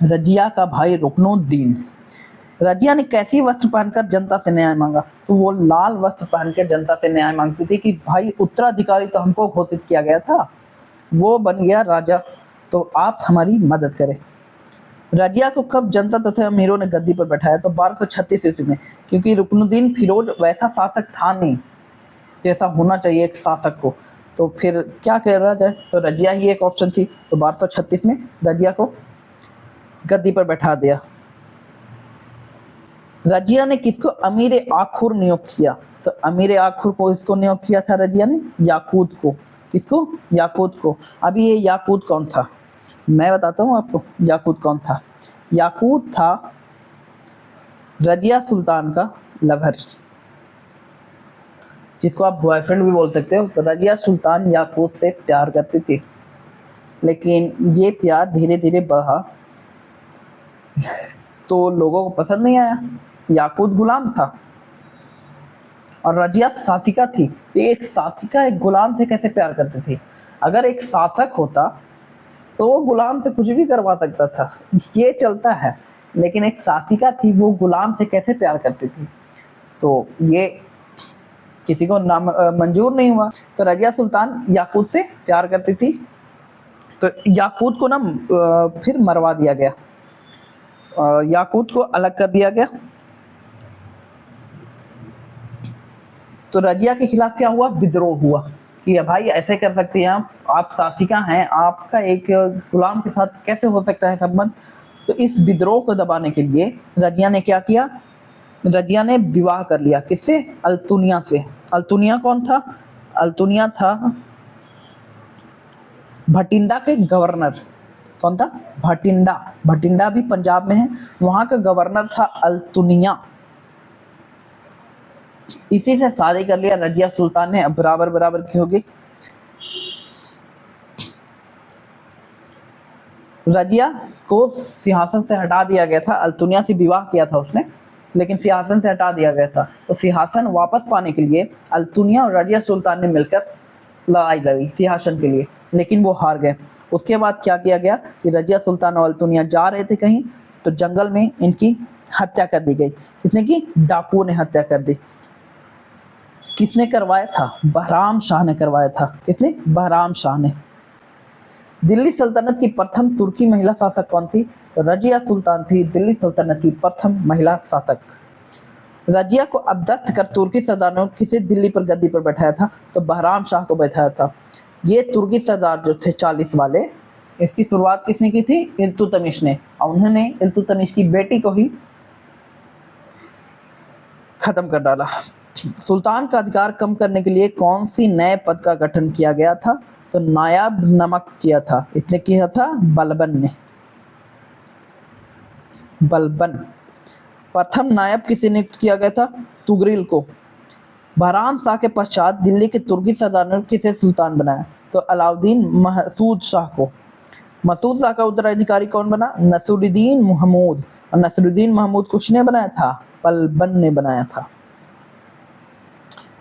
रजिया का भाई रुकनुद्दीन। रजिया ने कैसी वस्त्र पहनकर जनता से न्याय मांगा? तो वो लाल वस्त्र पहनकर जनता से न्याय मांगती थी कि भाई उत्तराधिकारी तो हमको घोषित किया गया था, वो बन गया राजा, तो आप हमारी मदद करें। रजिया को कब जनता तथा अमीरों ने गद्दी पर बैठाया? तो 1236 ईस्वी में, क्योंकि रुकनुद्दीन फिरोज वैसा शासक था नहीं जैसा होना चाहिए एक शासक को, तो फिर क्या कह रहा था? तो रजिया ही एक ऑप्शन थी। तो 1236 में रजिया को गद्दी पर बैठा दिया। रजिया ने किसको अमीर आखुर नियुक्त किया? तो अमीर आखुर को इसको नियुक्त किया था रजिया ने, याकूत को। किसको? याकूत को। अभी ये याकूत कौन था? मैं बताता हूँ आपको याकूत कौन था। याकूत था रजिया सुल्तान का लवर, जिसको आप बॉयफ्रेंड भी बोल सकते हो। तो रजिया सुल्तान याकूत से प्यार करती थी, लेकिन ये प्यार धीरे धीरे बढ़ा तो लोगों को पसंद नहीं आया। याकूत गुलाम था और रजिया शासिका थी, तो एक शासिका एक गुलाम से कैसे प्यार करती थी? अगर एक शासक होता तो वो गुलाम से कुछ भी करवा सकता था, ये चलता है, लेकिन एक शासिका थी, वो गुलाम से कैसे प्यार करती थी? तो ये किसी को मंजूर नहीं हुआ। तो रजिया सुल्तान याकूत से प्यार करती थी, तो याकूत को ना फिर मरवा दिया गया, याकूत को अलग कर दिया गया। तो रजिया के खिलाफ क्या हुआ? विद्रोह हुआ कि भाई ऐसे कर सकती हैं आप शासिका हैं, आपका एक गुलाम के साथ कैसे हो सकता है संबंध? तो इस विद्रोह को दबाने के लिए रजिया ने क्या किया? रजिया ने विवाह कर लिया। किससे? अल्तुनिया से। अल्तुनिया कौन था? अल्तुनिया था भटिंडा के गवर्नर। कौन था? भटिंडा। भटिंडा भी पंजाब में है, वहां का गवर्नर था अल्तुनिया। इसी से शादी कर लिया रजिया सुल्तान ने। अब बराबर बराबर की होगी। रजिया को सिंहासन से हटा दिया गया था, अल्तुनिया से विवाह किया था उसने, लेकिन सिंहासन से हटा दिया गया था। तो सिंहासन वापस पाने के लिए अल्तुनिया और रजिया सुल्तान ने मिलकर लड़ाई लड़ी सिंहासन के लिए, लेकिन वो हार गए। उसके बाद क्या किया गया कि रजिया सुल्तान और अल्तुनिया जा रहे थे कहीं, तो जंगल में इनकी हत्या कर दी गई। किसने की? डाकुओं ने हत्या कर दी। किसने करवाया था? बहराम शाह ने करवाया था। किसने? बहराम शाह ने। दिल्ली सल्तनत की प्रथम तुर्की महिला शासक कौन थी? तो रजिया सुल्तान थी दिल्ली सल्तनत की प्रथम महिला शासक। रजिया को अब्दस्त कर तुर्की सरदार ने किसे दिल्ली पर गद्दी पर बैठाया था? तो बहराम शाह को बैठाया था। ये तुर्की सरदार जो थे 40 वाले, इसकी शुरुआत किसने की थी? इल्तुतमिश ने, और उन्होंने इल्तुतमिश की बेटी को ही खत्म कर डाला। सुल्तान का अधिकार कम करने के लिए कौन सी नए पद का गठन किया गया था? तो नायाब नमक किया था। इसने किया था बलबन ने। बलबन। प्रथम नायब किसे नियुक्त किया गया था? तुगरिल को। बहराम शाह के पश्चात दिल्ली के तुर्की सरदार ने किसे सुल्तान बनाया? तो अलाउद्दीन महसूद शाह को। मसूद शाह का उत्तराधिकारी कौन बना? नसरुद्दीन महमूद। और नसरुद्दीन महमूद को किसने बनाया था? बलबन ने बनाया था।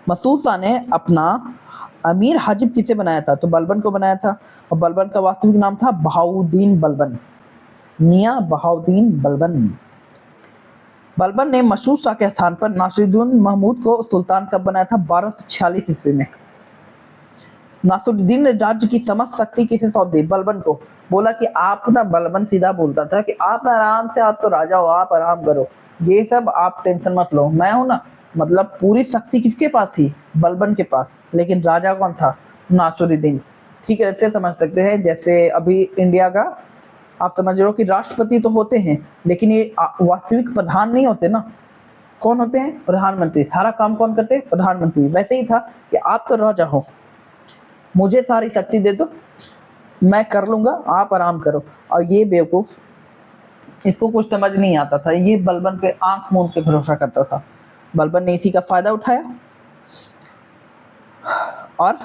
मसूद शाह ने अपना अमीर हाजिब किसे बनाया था? तो बलबन को बनाया था, और बलबन का वास्तविक नाम था बहाउद्दीन बलबन, मियां बहाउद्दीन बलबन। बलबन ने मसूद शाह के स्थान पर नासिरुद्दीन महमूद को सुल्तान कब बनाया था? 1246 ईस्वी में। नासिरुद्दीन ने राज्य की समस्त शक्ति किसे सौंप दी? बलबन को। बोला कि आप ना, बलबन सीधा बोलता था कि आप आराम से, आप तो राजा हो, आप आराम करो, ये सब आप टेंशन मत लो, मैं हूं ना। मतलब पूरी शक्ति किसके पास थी? बलबन के पास। लेकिन राजा कौन था? नासिरुद्दीन। ठीक है, ऐसे समझ सकते हैं जैसे अभी इंडिया का आप समझ रहे हो कि राष्ट्रपति तो होते हैं लेकिन ये वास्तविक प्रधान नहीं होते ना। कौन होते हैं? प्रधानमंत्री। सारा काम कौन करते हैं? प्रधानमंत्री। वैसे ही था कि आप तो राजा हो, मुझे सारी शक्ति दे दो, मैं कर लूंगा, आप आराम करो। और ये बेवकूफ, इसको कुछ समझ नहीं आता था, ये बलबन पे आंख मूंद के भरोसा करता था। बलबन ने इसी का फायदा उठाया और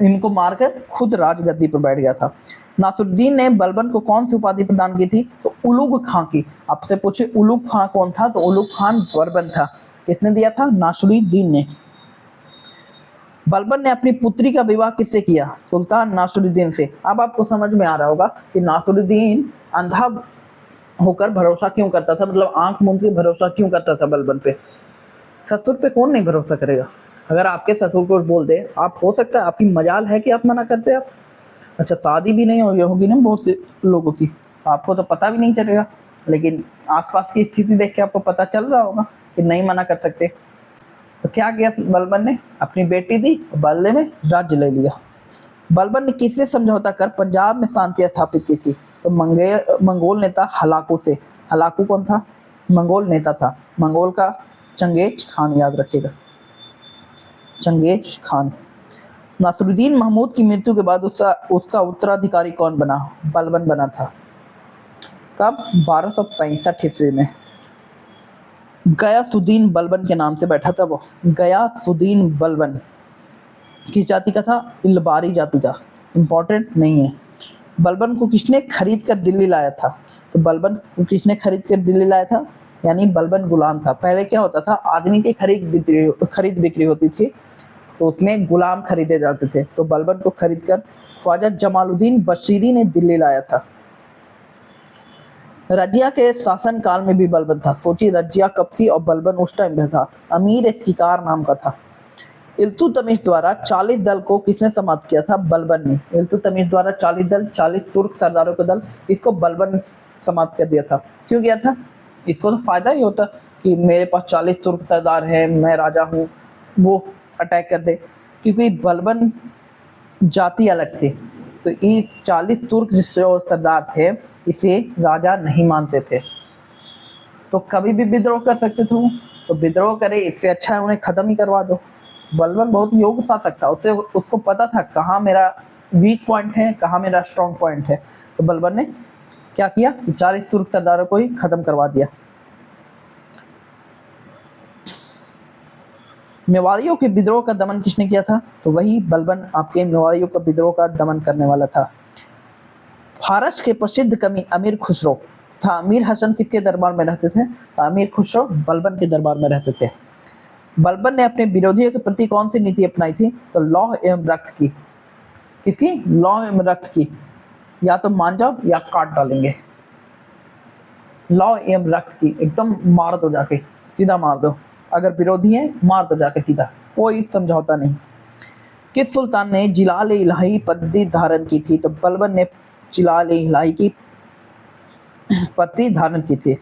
इनको मारकर खुद राजगद्दी पर बैठ गया था। नासरुद्दीन ने बलबन को कौन सी उपाधि प्रदान की थी? तो उलुग खां की। आपसे पूछे उलुग खां कौन था? तो उलुग खान बलबन था। किसने दिया था? नासरुद्दीन ने। बलबन ने अपनी पुत्री का विवाह किससे किया? सुल्तान नासरुद्दीन से। अब आपको समझ में आ रहा होगा कि नासरुद्दीन अंधा होकर भरोसा क्यों करता था, मतलब आंख मूंद के भरोसा क्यों करता था बलबन पे। ससुर पे कौन नहीं भरोसा करेगा? अगर आपके ससुर को बोल दे, आप, हो सकता है आपकी मजाल है कि आप मना करते आप। अच्छा, शादी भी नहीं होगी ना बहुत लोगों की, आपको तो पता भी नहीं चलेगा, लेकिन आसपास की स्थिति देख के आपको पता चल रहा होगा कि नहीं मना कर सकते। तो क्या किया बलबन ने? अपनी बेटी दी, बदले में राज्य ले लिया। बलबन ने किससे समझौता कर पंजाब में शांति स्थापित की थी? तो मंगोल नेता हलाकू से। हलाकू कौन था? मंगोल नेता था। मंगोल का चंगेज खान, याद रखिएगा, चंगेज खान। नासरुद्दीन महमूद की मृत्यु के बाद उसका उत्तराधिकारी कौन बना? बलबन बना था। कब? 1265 ईस्वी में। गयासुद्दीन बलबन के नाम से बैठा था वो। गयासुद्दीन बलबन किस जाति का था? इलबारी जाति का। इंपॉर्टेंट नहीं है। बलबन को किसने खरीद कर दिल्ली लाया था? तो बलबन को किसने खरीद कर दिल्ली लाया था? यानी बलबन गुलाम था। पहले क्या होता था, आदमी की खरीद बिक्री होती थी, तो उसमें गुलाम खरीदे जाते थे। तो बलबन को खरीद कर ख्वाजा जमालुद्दीन बशीरी ने दिल्ली लाया था। रजिया के शासन काल में भी बलबन था। सोचिए, रजिया कब थी और बलबन उस टाइम में था। अमीर शिकार नाम का था। इल्तुतमिश द्वारा 40 दल को किसने समाप्त किया था? बलबन ने। इल्तुतमिश द्वारा 40 दल, 40 तुर्क सरदारों का दल, इसको बलबन ने समाप्त कर दिया था। क्यों किया था? इसको तो फायदा ही होता कि मेरे पास 40 तुर्क सरदार हैं, मैं राजा हूँ, वो अटैक कर दे। क्योंकि बलबन जाति अलग थी, तो ये 40 तुर्क जो सरदार थे इसे राजा नहीं मानते थे, तो कभी भी विद्रोह कर सकते थे। तो विद्रोह करे, इससे अच्छा है उन्हें खत्म ही करवा दो। बलबन बहुत योग्य शासक था, उसको पता था कहाँ मेरा वीक पॉइंट है, कहाँ मेरा स्ट्रॉन्ग पॉइंट है। तो बलबन ने क्या किया? 40 तुर्क सरदारों को ही खत्म करवा दिया। मेवाड़ियों के विद्रोह का दमन किसने किया था? तो वही बलबन आपके मेवाड़ियों का विद्रोह का दमन करने वाला था। फारस के प्रसिद्ध कवि अमीर खुसरो था। अमीर हसन किसके दरबार में रहते थे? अमीर खुसरो बलबन के दरबार में रहते थे। बलबन ने अपने विरोधियों के प्रति कौन सी नीति अपनाई थी? तो लौह एवं रक्त की। किसकी? लौह एवं रक्त की। या तो मान जाओ या काट डालेंगे। लौह एवं रक्त की, एकदम मार दो, जाके सीधा मार दो। अगर विरोधी है मार दो जाके सीधा, कोई समझौता नहीं। किस सुल्तान ने जिलाल इलाही पदवी धारण की थी? तो बलबन ने जिलाल इलाही की पदवी धारण की थी।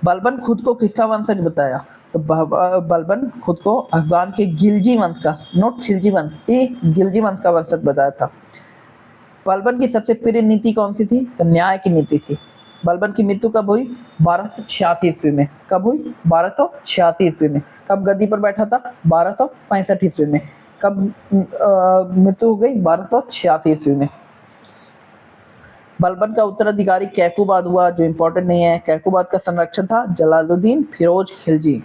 बलबन खुद को किसका वंशज बताया? तो बलबन खुद को अफगान के गिलजी वंश का, नोट खिलजी वंश, ये गिलजी वंश का वंशज बताया था। बलबन की सबसे प्रिय नीति कौन सी थी? तो न्याय की नीति थी। बलबन की मृत्यु कब हुई? 1286 ईस्वी में। कब हुई? 1286 ईस्वी में। कब गद्दी पर बैठा था? 1265 ईस्वी में। कब मृत्यु हो गई? 1286 ईस्वी में। बलबन का उत्तराधिकारी कैकुबाद हुआ, जो इंपॉर्टेंट नहीं है। कैकुबाद का संरक्षण था जलालुद्दीन फिरोज खिलजी।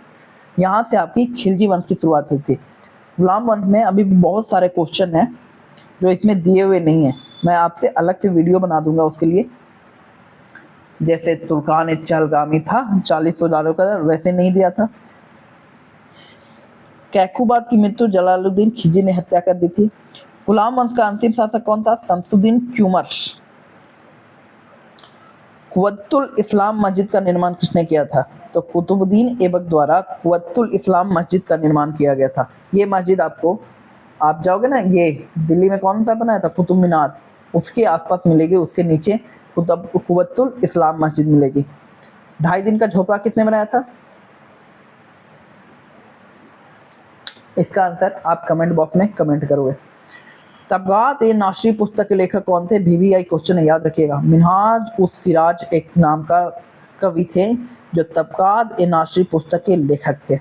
यहाँ से आपकी खिलजी वंश की शुरुआत हुई थी। गुलाम वंश में अभी बहुत सारे क्वेश्चन हैं जो इसमें दिए हुए नहीं है, मैं आपसे अलग से वीडियो बना दूंगा उसके लिए। जैसे तुर्कान चहलगामी था 40 सरदारों का, वैसे नहीं दिया था। कैकुबाद की मृत्यु जलालुद्दीन खिलजी ने हत्या कर दी थी। गुलाम वंश का अंतिम शासक कौन था? शमसुद्दीन क्यूमर्स। कुव्वतुल इस्लाम मस्जिद का निर्माण किसने किया था? तो कुतुबुद्दीन ऐबक द्वारा कुव्वतुल इस्लाम मस्जिद का निर्माण किया गया था। ये मस्जिद आपको, आप जाओगे ना, ये दिल्ली में कौन सा बनाया था? कुतुब मीनार, उसके आसपास मिलेगी, उसके नीचे कुव्वतुल इस्लाम मस्जिद मिलेगी। 2.5 दिन का झोपड़ा कितने बनाया था? इसका आंसर आप कमेंट बॉक्स में कमेंट करोगे। तबकात ए नाशरी पुस्तक के लेखक कौन थे? VVI क्वेश्चन है, याद रखिएगा। मिनहाज उस सिराज एक नाम का कवि थे जो तबकात ए नाशरी पुस्तक के लेखक थे।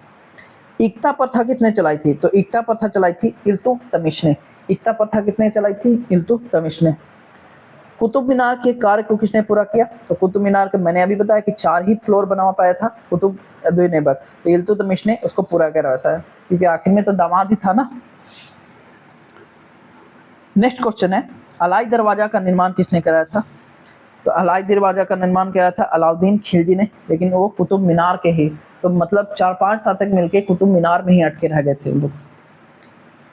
इक्ता प्रथा किसने चलाई थी? तो इक्ता प्रथा चलाई थी इल्तुतमिश ने। इक्ता प्रथा किसने चलाई थी? इल्तुतमिश ने। कुतुब मीनार के कार्य को किसने पूरा किया? तो कुतुब मीनार के मैंने अभी बताया कि 4 ही फ्लोर बना पाया था कुतुब नेबर, तो इल्तुतमिश ने उसको पूरा करवाया था, क्योंकि आखिर में तो दामाद ही था ना। नेक्स्ट क्वेश्चन है, अलाई दरवाजा का निर्माण किसने कराया था? तो अलाई दरवाजा का निर्माण कराया था अलाउद्दीन खिलजी ने, लेकिन वो कुतुब मीनार के ही, तो मतलब 4-5 शासक मिलके कुतुब मीनार में ही अटके रह गए थे लोग।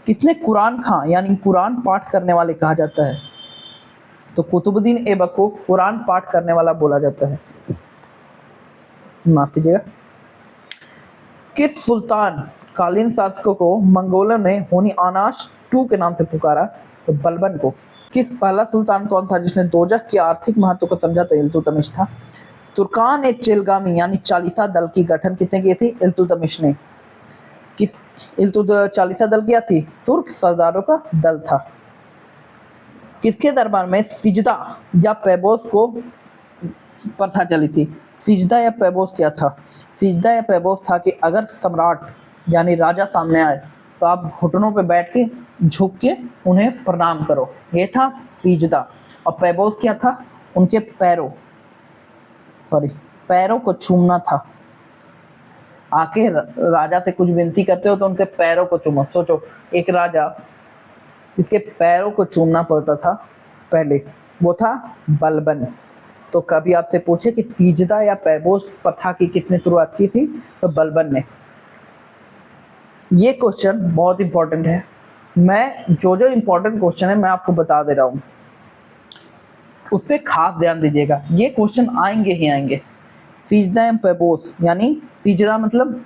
किसने कुरान खां यानी कुरान पाठ करने वाले कहा जाता है? तो कुतुबुद्दीन ऐबक को कुरान पाठ करने वाला बोला जाता है। माफ कीजिएगा। किस सुल्तान कालीन शासकों को मंगोलों ने होनी आनाश II के नाम से पुकारा? तो बलबन को। किस पहला सुल्तान कौन था जिसने दोजख के आर्थिक महत्व को समझा? तो इल्तुतमिश था। तुर्कान एक चेलगामी यानी चालीसा दल की गठन किसने की थी? इल्तुतमिश ने। किस चालीसा दल क्या थी? तुर्क सरदारों का दल था। किसके दरबार में सिजदा या पैबोस को प्रथा चली थी? सिजदा या पैबोस क्या था? सिजदा या पैबोस था कि अगर सम्राट यानी राजा सामने आए तो आप घुटनों पे बैठ के झुक के उन्हें प्रणाम करो, ये था सिजदा। और पैबोस क्या था? उनके पैरों को चूमना था। आके राजा से कुछ विनती करते हो तो उनके पैरों को चूमो। सोचो, एक राजा जिसके पैरों को चूमना पड़ता था पहले, वो था बलबन। तो कभी आपसे पूछे कि सिजदा या पैबोस प्रथा की किसने शुरुआत की थी? तो बलबन ने। ये क्वेश्चन बहुत इंपॉर्टेंट है। मैं जो इंपॉर्टेंट क्वेश्चन है मैं आपको बता दे रहा हूँ, उस पर खास ध्यान दीजिएगा। ये क्वेश्चन आएंगे ही आएंगे। सिजदा एंड पैबोस यानी सिजदा मतलब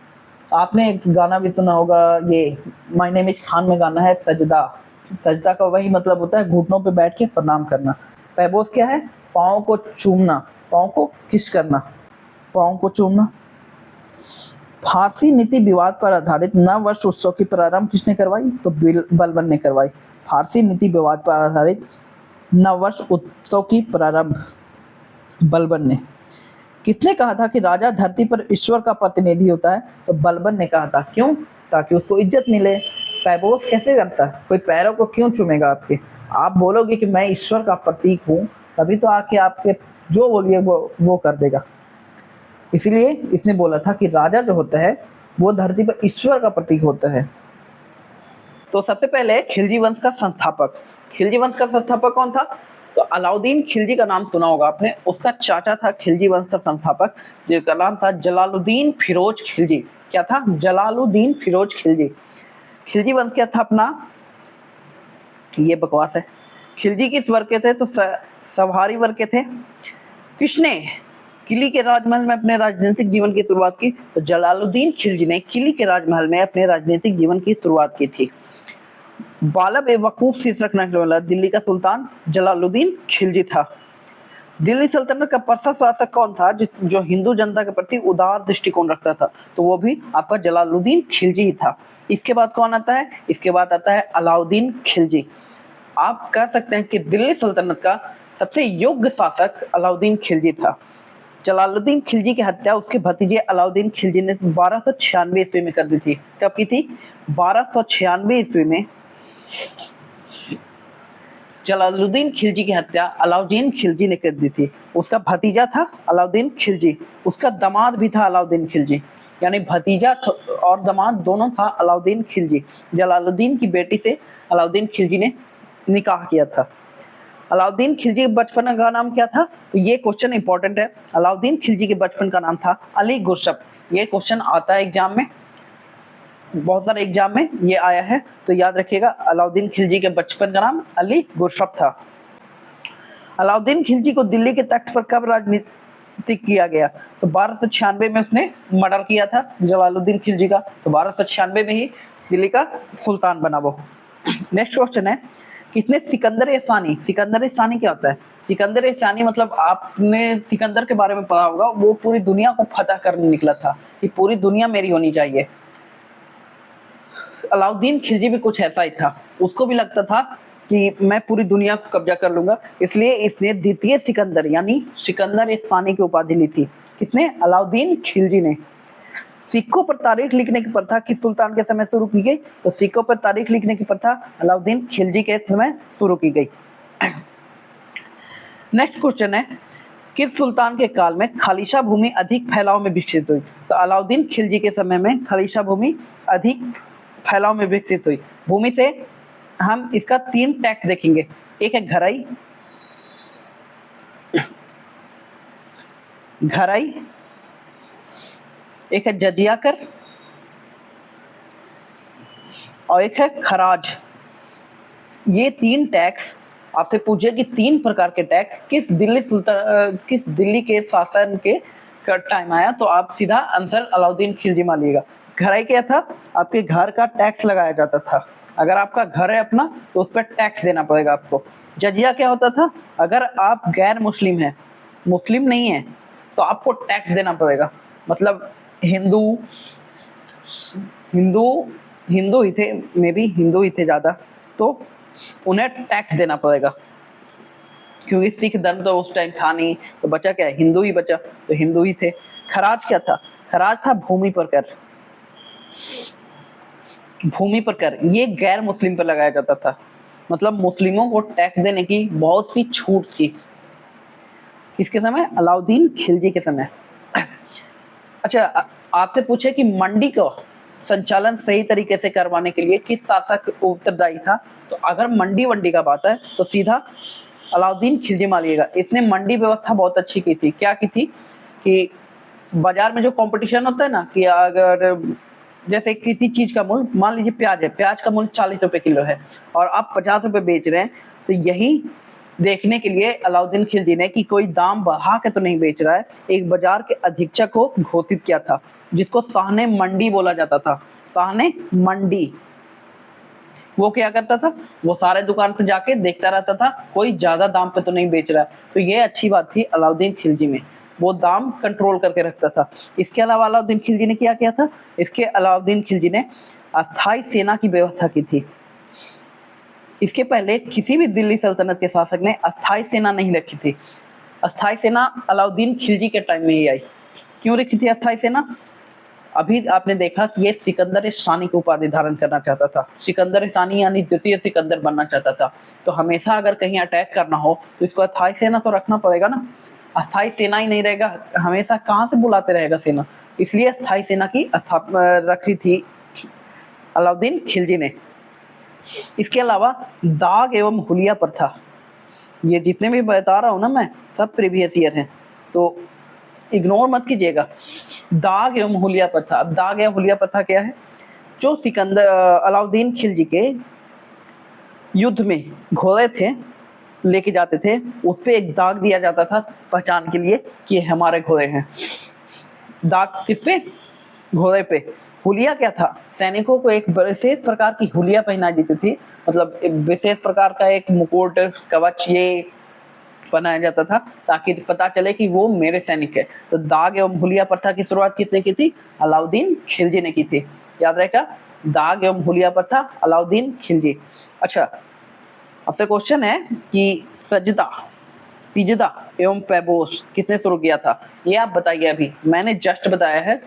आपने एक गाना भी सुना होगा, ये माय नेम इज खान में गाना है सजदा। सजदा का वही मतलब होता है घुटनों पे बैठ के प्रणाम करना। पैबोस क्या है? पाँव को चूमना, पाँव को किस करना, पाँव को चूमना। फारसी नीति विवाद पर आधारित नव वर्ष उत्सव की प्रारंभ किसने करवाई? तो बलबन ने करवाई। फारसी नीति विवाद पर आधारित नव वर्ष उत्सव की प्रारंभ बलबन ने। किसने कहा था कि राजा धरती पर ईश्वर का प्रतिनिधि होता है? तो बलबन ने कहा था। क्यों? ताकि उसको इज्जत मिले। पैबोस कैसे करता है? कोई पैरों को क्यों चूमेगा आपके? आप बोलोगे कि मैं ईश्वर का प्रतीक हूँ, तभी तो आके आपके जो बोलिए वो कर देगा। इसीलिए इसने बोला था कि राजा जो होता है वो धरती पर ईश्वर का प्रतीक होता है। तो सबसे पहले खिलजी वंश का संस्थापक, खिलजी वंश का संस्थापक कौन था? तो अलाउद्दीन खिलजी का नाम सुना होगा आपने। उसका चाचा था खिलजी वंश का संस्थापक, जिसका नाम था जलालुद्दीन फिरोज खिलजी। क्या था? जलालुद्दीन फिरोज खिलजी। खिलजी वंश क्या था अपना? ये बकवास है। खिलजी किस वर्ग के थे? तो सवारी वर्ग के थे। किसने किली के राजमहल में अपने राजनीतिक जीवन की शुरुआत की? तो जलालुद्दीन खिलजी ने किली के राजमहल में अपने राजनीतिक जीवन की शुरुआत की थी। बालब ए वकूफ शीर्षक रखने वाला दिल्ली का सुल्तान जलालुद्दीन खिलजी था। दिल्ली सल्तनत का प्रथम शासक कौन था जो हिंदू जनता के प्रति उदार दृष्टिकोण रखता था? तो वो भी आपका जलालुद्दीन खिलजी ही था। इसके बाद कौन आता है? इसके बाद आता है अलाउद्दीन खिलजी। आप कह सकते हैं कि दिल्ली सल्तनत का सबसे योग्य शासक अलाउद्दीन खिलजी था। जलालुद्दीन खिलजी की हत्या उसके भतीजे अलाउद्दीन खिलजी ने 1296 ईस्वी में कर दी थी। कब की थी? 1296 ईस्वी में जलालुद्दीन खिलजी की हत्या अलाउद्दीन खिलजी ने कर दी थी। उसका भतीजा था अलाउद्दीन खिलजी, उसका दामाद भी था अलाउद्दीन खिलजी, यानी भतीजा और दामाद दोनों था अलाउद्दीन खिलजी। जलालुद्दीन की बेटी से अलाउद्दीन खिलजी ने निकाह किया था। अलाउद्दीन खिलजी के बचपन का नाम क्या था? तो ये क्वेश्चन इंपॉर्टेंट है। अलाउद्दीन खिलजी के बचपन का नाम था अली गुरशप। ये क्वेश्चन आता है एग्जाम में, बहुत सारे एग्जाम में ये आया है, तो याद रखिएगा। अलाउद्दीन खिलजी के बचपन का नाम अली गुरशप था। अलाउद्दीन खिलजी को दिल्ली के तख्त पर कब राजनीतिक किया गया? तो 1296 में उसने मर्डर किया था जलालुद्दीन खिलजी का, तो 1296 में ही दिल्ली का सुल्तान बना वो। नेक्स्ट क्वेश्चन है, किसने सिकंदर सानी, सिकंदर सानी क्या होता है? सिकंदर सानी मतलब आपने सिकंदर के बारे में पढ़ा होगा, वो पूरी दुनिया को फतह करने निकला था कि पूरी दुनिया मेरी होनी चाहिए। अलाउद्दीन खिलजी भी कुछ ऐसा ही था, उसको भी लगता था कि मैं पूरी दुनिया को कब्जा कर लूंगा, इसलिए इसने द्वितीय सिकंदर यानी सिकंदर सानी की उपाधि ली थी। किसने? अलाउद्दीन खिलजी ने। सिक्कों पर तारीख लिखने की प्रथा किस सुल्तान के समय शुरू की गई? तो सिक्कों पर तारीख लिखने की प्रथा अलाउद्दीन खिलजी के समय शुरू की गई। नेक्स्ट क्वेश्चन है, किस सुल्तान के काल में खालिशा भूमि अधिक फैलाव में विकसित हुई? तो अलाउद्दीन खिलजी के समय में खालिशा भूमि अधिक फैलाव में विकसित हुई। भूमि से हम इसका 3 टैक्स देखेंगे। एक है घराई, एक है जजिया कर और एक है खराज। ये 3 टैक्स आपसे पूछे कि 3 प्रकार के टैक्स किस दिल्ली के शासन के टाइम आया, तो आप सीधा आंसर अलाउद्दीन खिलजी मानिएगा। घराई क्या था? आपके घर का टैक्स लगाया जाता था। अगर आपका घर है अपना तो उस पर टैक्स देना पड़ेगा आपको। जजिया क्या होता था? अगर आप गैर मुस्लिम हैं, मुस्लिम नहीं है, तो आपको टैक्स देना पड़ेगा। मतलब हिंदू ही थे, मे बी हिंदू ही थे ज़्यादा, तो उन्हें टैक्स देना पड़ेगा, क्योंकि सिख धर्म तो उस टाइम था नहीं, तो बचा क्या? हिंदू ही बचा, तो हिंदू ही थे। खराज क्या था? खराज था भूमि पर कर। भूमि पर कर ये गैर मुस्लिम पर लगाया जाता था। मतलब मुस्लिमों को टैक्स देने की बहुत सी छूट थी। किसके समय? अलाउद्दीन खिलजी के समय। अच्छा, आपसे पूछे कि मंडी को संचालन सही तरीके से करवाने के लिए किस शासक उत्तरदायी था? तो अगर मंडी वंडी का बात है तो सीधा अलाउद्दीन खिलजी मानिएगा। इसने मंडी व्यवस्था बहुत अच्छी की थी। क्या की थी कि बाजार में जो कंपटीशन होता है ना, कि अगर जैसे किसी चीज का मूल्य, मान लीजिए प्याज है, प्याज का मूल्य 40 रुपए किलो है और आप 50 रुपए बेच रहे हैं, तो यही देखने के लिए अलाउद्दीन खिलजी ने कि कोई दाम बढ़ा के तो नहीं बेच रहा है, एक बाजार के अधीक्षक को घोषित किया था, जिसको साहने मंडी बोला जाता था। साहने मंडी। वो क्या करता था? वो सारे दुकान पे जाके देखता रहता था कोई ज्यादा दाम पे तो नहीं बेच रहा है। तो ये अच्छी बात थी अलाउद्दीन खिलजी में, वो दाम कंट्रोल करके रखता था। इसके अलावा अलाउद्दीन खिलजी ने क्या किया था? इसके अलाउद्दीन खिलजी ने अस्थायी सेना की व्यवस्था की थी। इसके पहले किसी भी दिल्ली सल्तनत के शासक ने अस्थायी सेना नहीं रखी थी। अस्थायी सेना अलाउद्दीन खिलजी के टाइम में ही आई। क्यों रखी थी अस्थायी सेना? अभी आपने देखा कि ये सिकंदर सानी की उपाधि धारण करना चाहता था। सिकंदर सानी यानी द्वितीय सिकंदर बनना चाहता था। तो हमेशा अगर कहीं अटैक करना हो तो इसको अस्थायी सेना तो रखना पड़ेगा ना। अस्थायी सेना ही नहीं रहेगा, हमेशा कहाँ से बुलाते रहेगा सेना? इसलिए अस्थायी सेना की रखी थी अलाउद्दीन खिलजी ने। इसके अलावा दाग एवं हुलिया प्रथा, ये जितने भी बता रहा हूँ ना मैं, सब प्रीवियस ईयर हैं, तो इग्नोर मत कीजिएगा। दाग एवं हुलिया प्रथा। अब दाग एवं हुलिया प्रथा क्या है? जो अलाउद्दीन खिलजी के युद्ध में घोड़े थे, लेके जाते थे, उस पे एक दाग दिया जाता था पहचान के लिए कि ये हमारे घोड़े हैं। दाग किस पे? घोड़े पे। हुलिया क्या था? सैनिकों को एक विशेष प्रकार की हुलिया पहनाई जाती थी, मतलब एक विशेष प्रकार का एक मुकुट, कवच ये बनाया जाता था ताकि पता चले कि वो मेरे सैनिक है। तो दाग एवं हुलिया प्रथा की शुरुआत किसने की थी? अलाउद्दीन खिलजी ने की थी। याद रहेगा, दाग एवं हुलिया प्रथा अलाउद्दीन खिलजी। अच्छा, आपसे क्वेश्चन है कि सिजदा एवं पैबोस किसने शुरू किया था? ये आप बताइए। अभी मैंने जस्ट बताया है।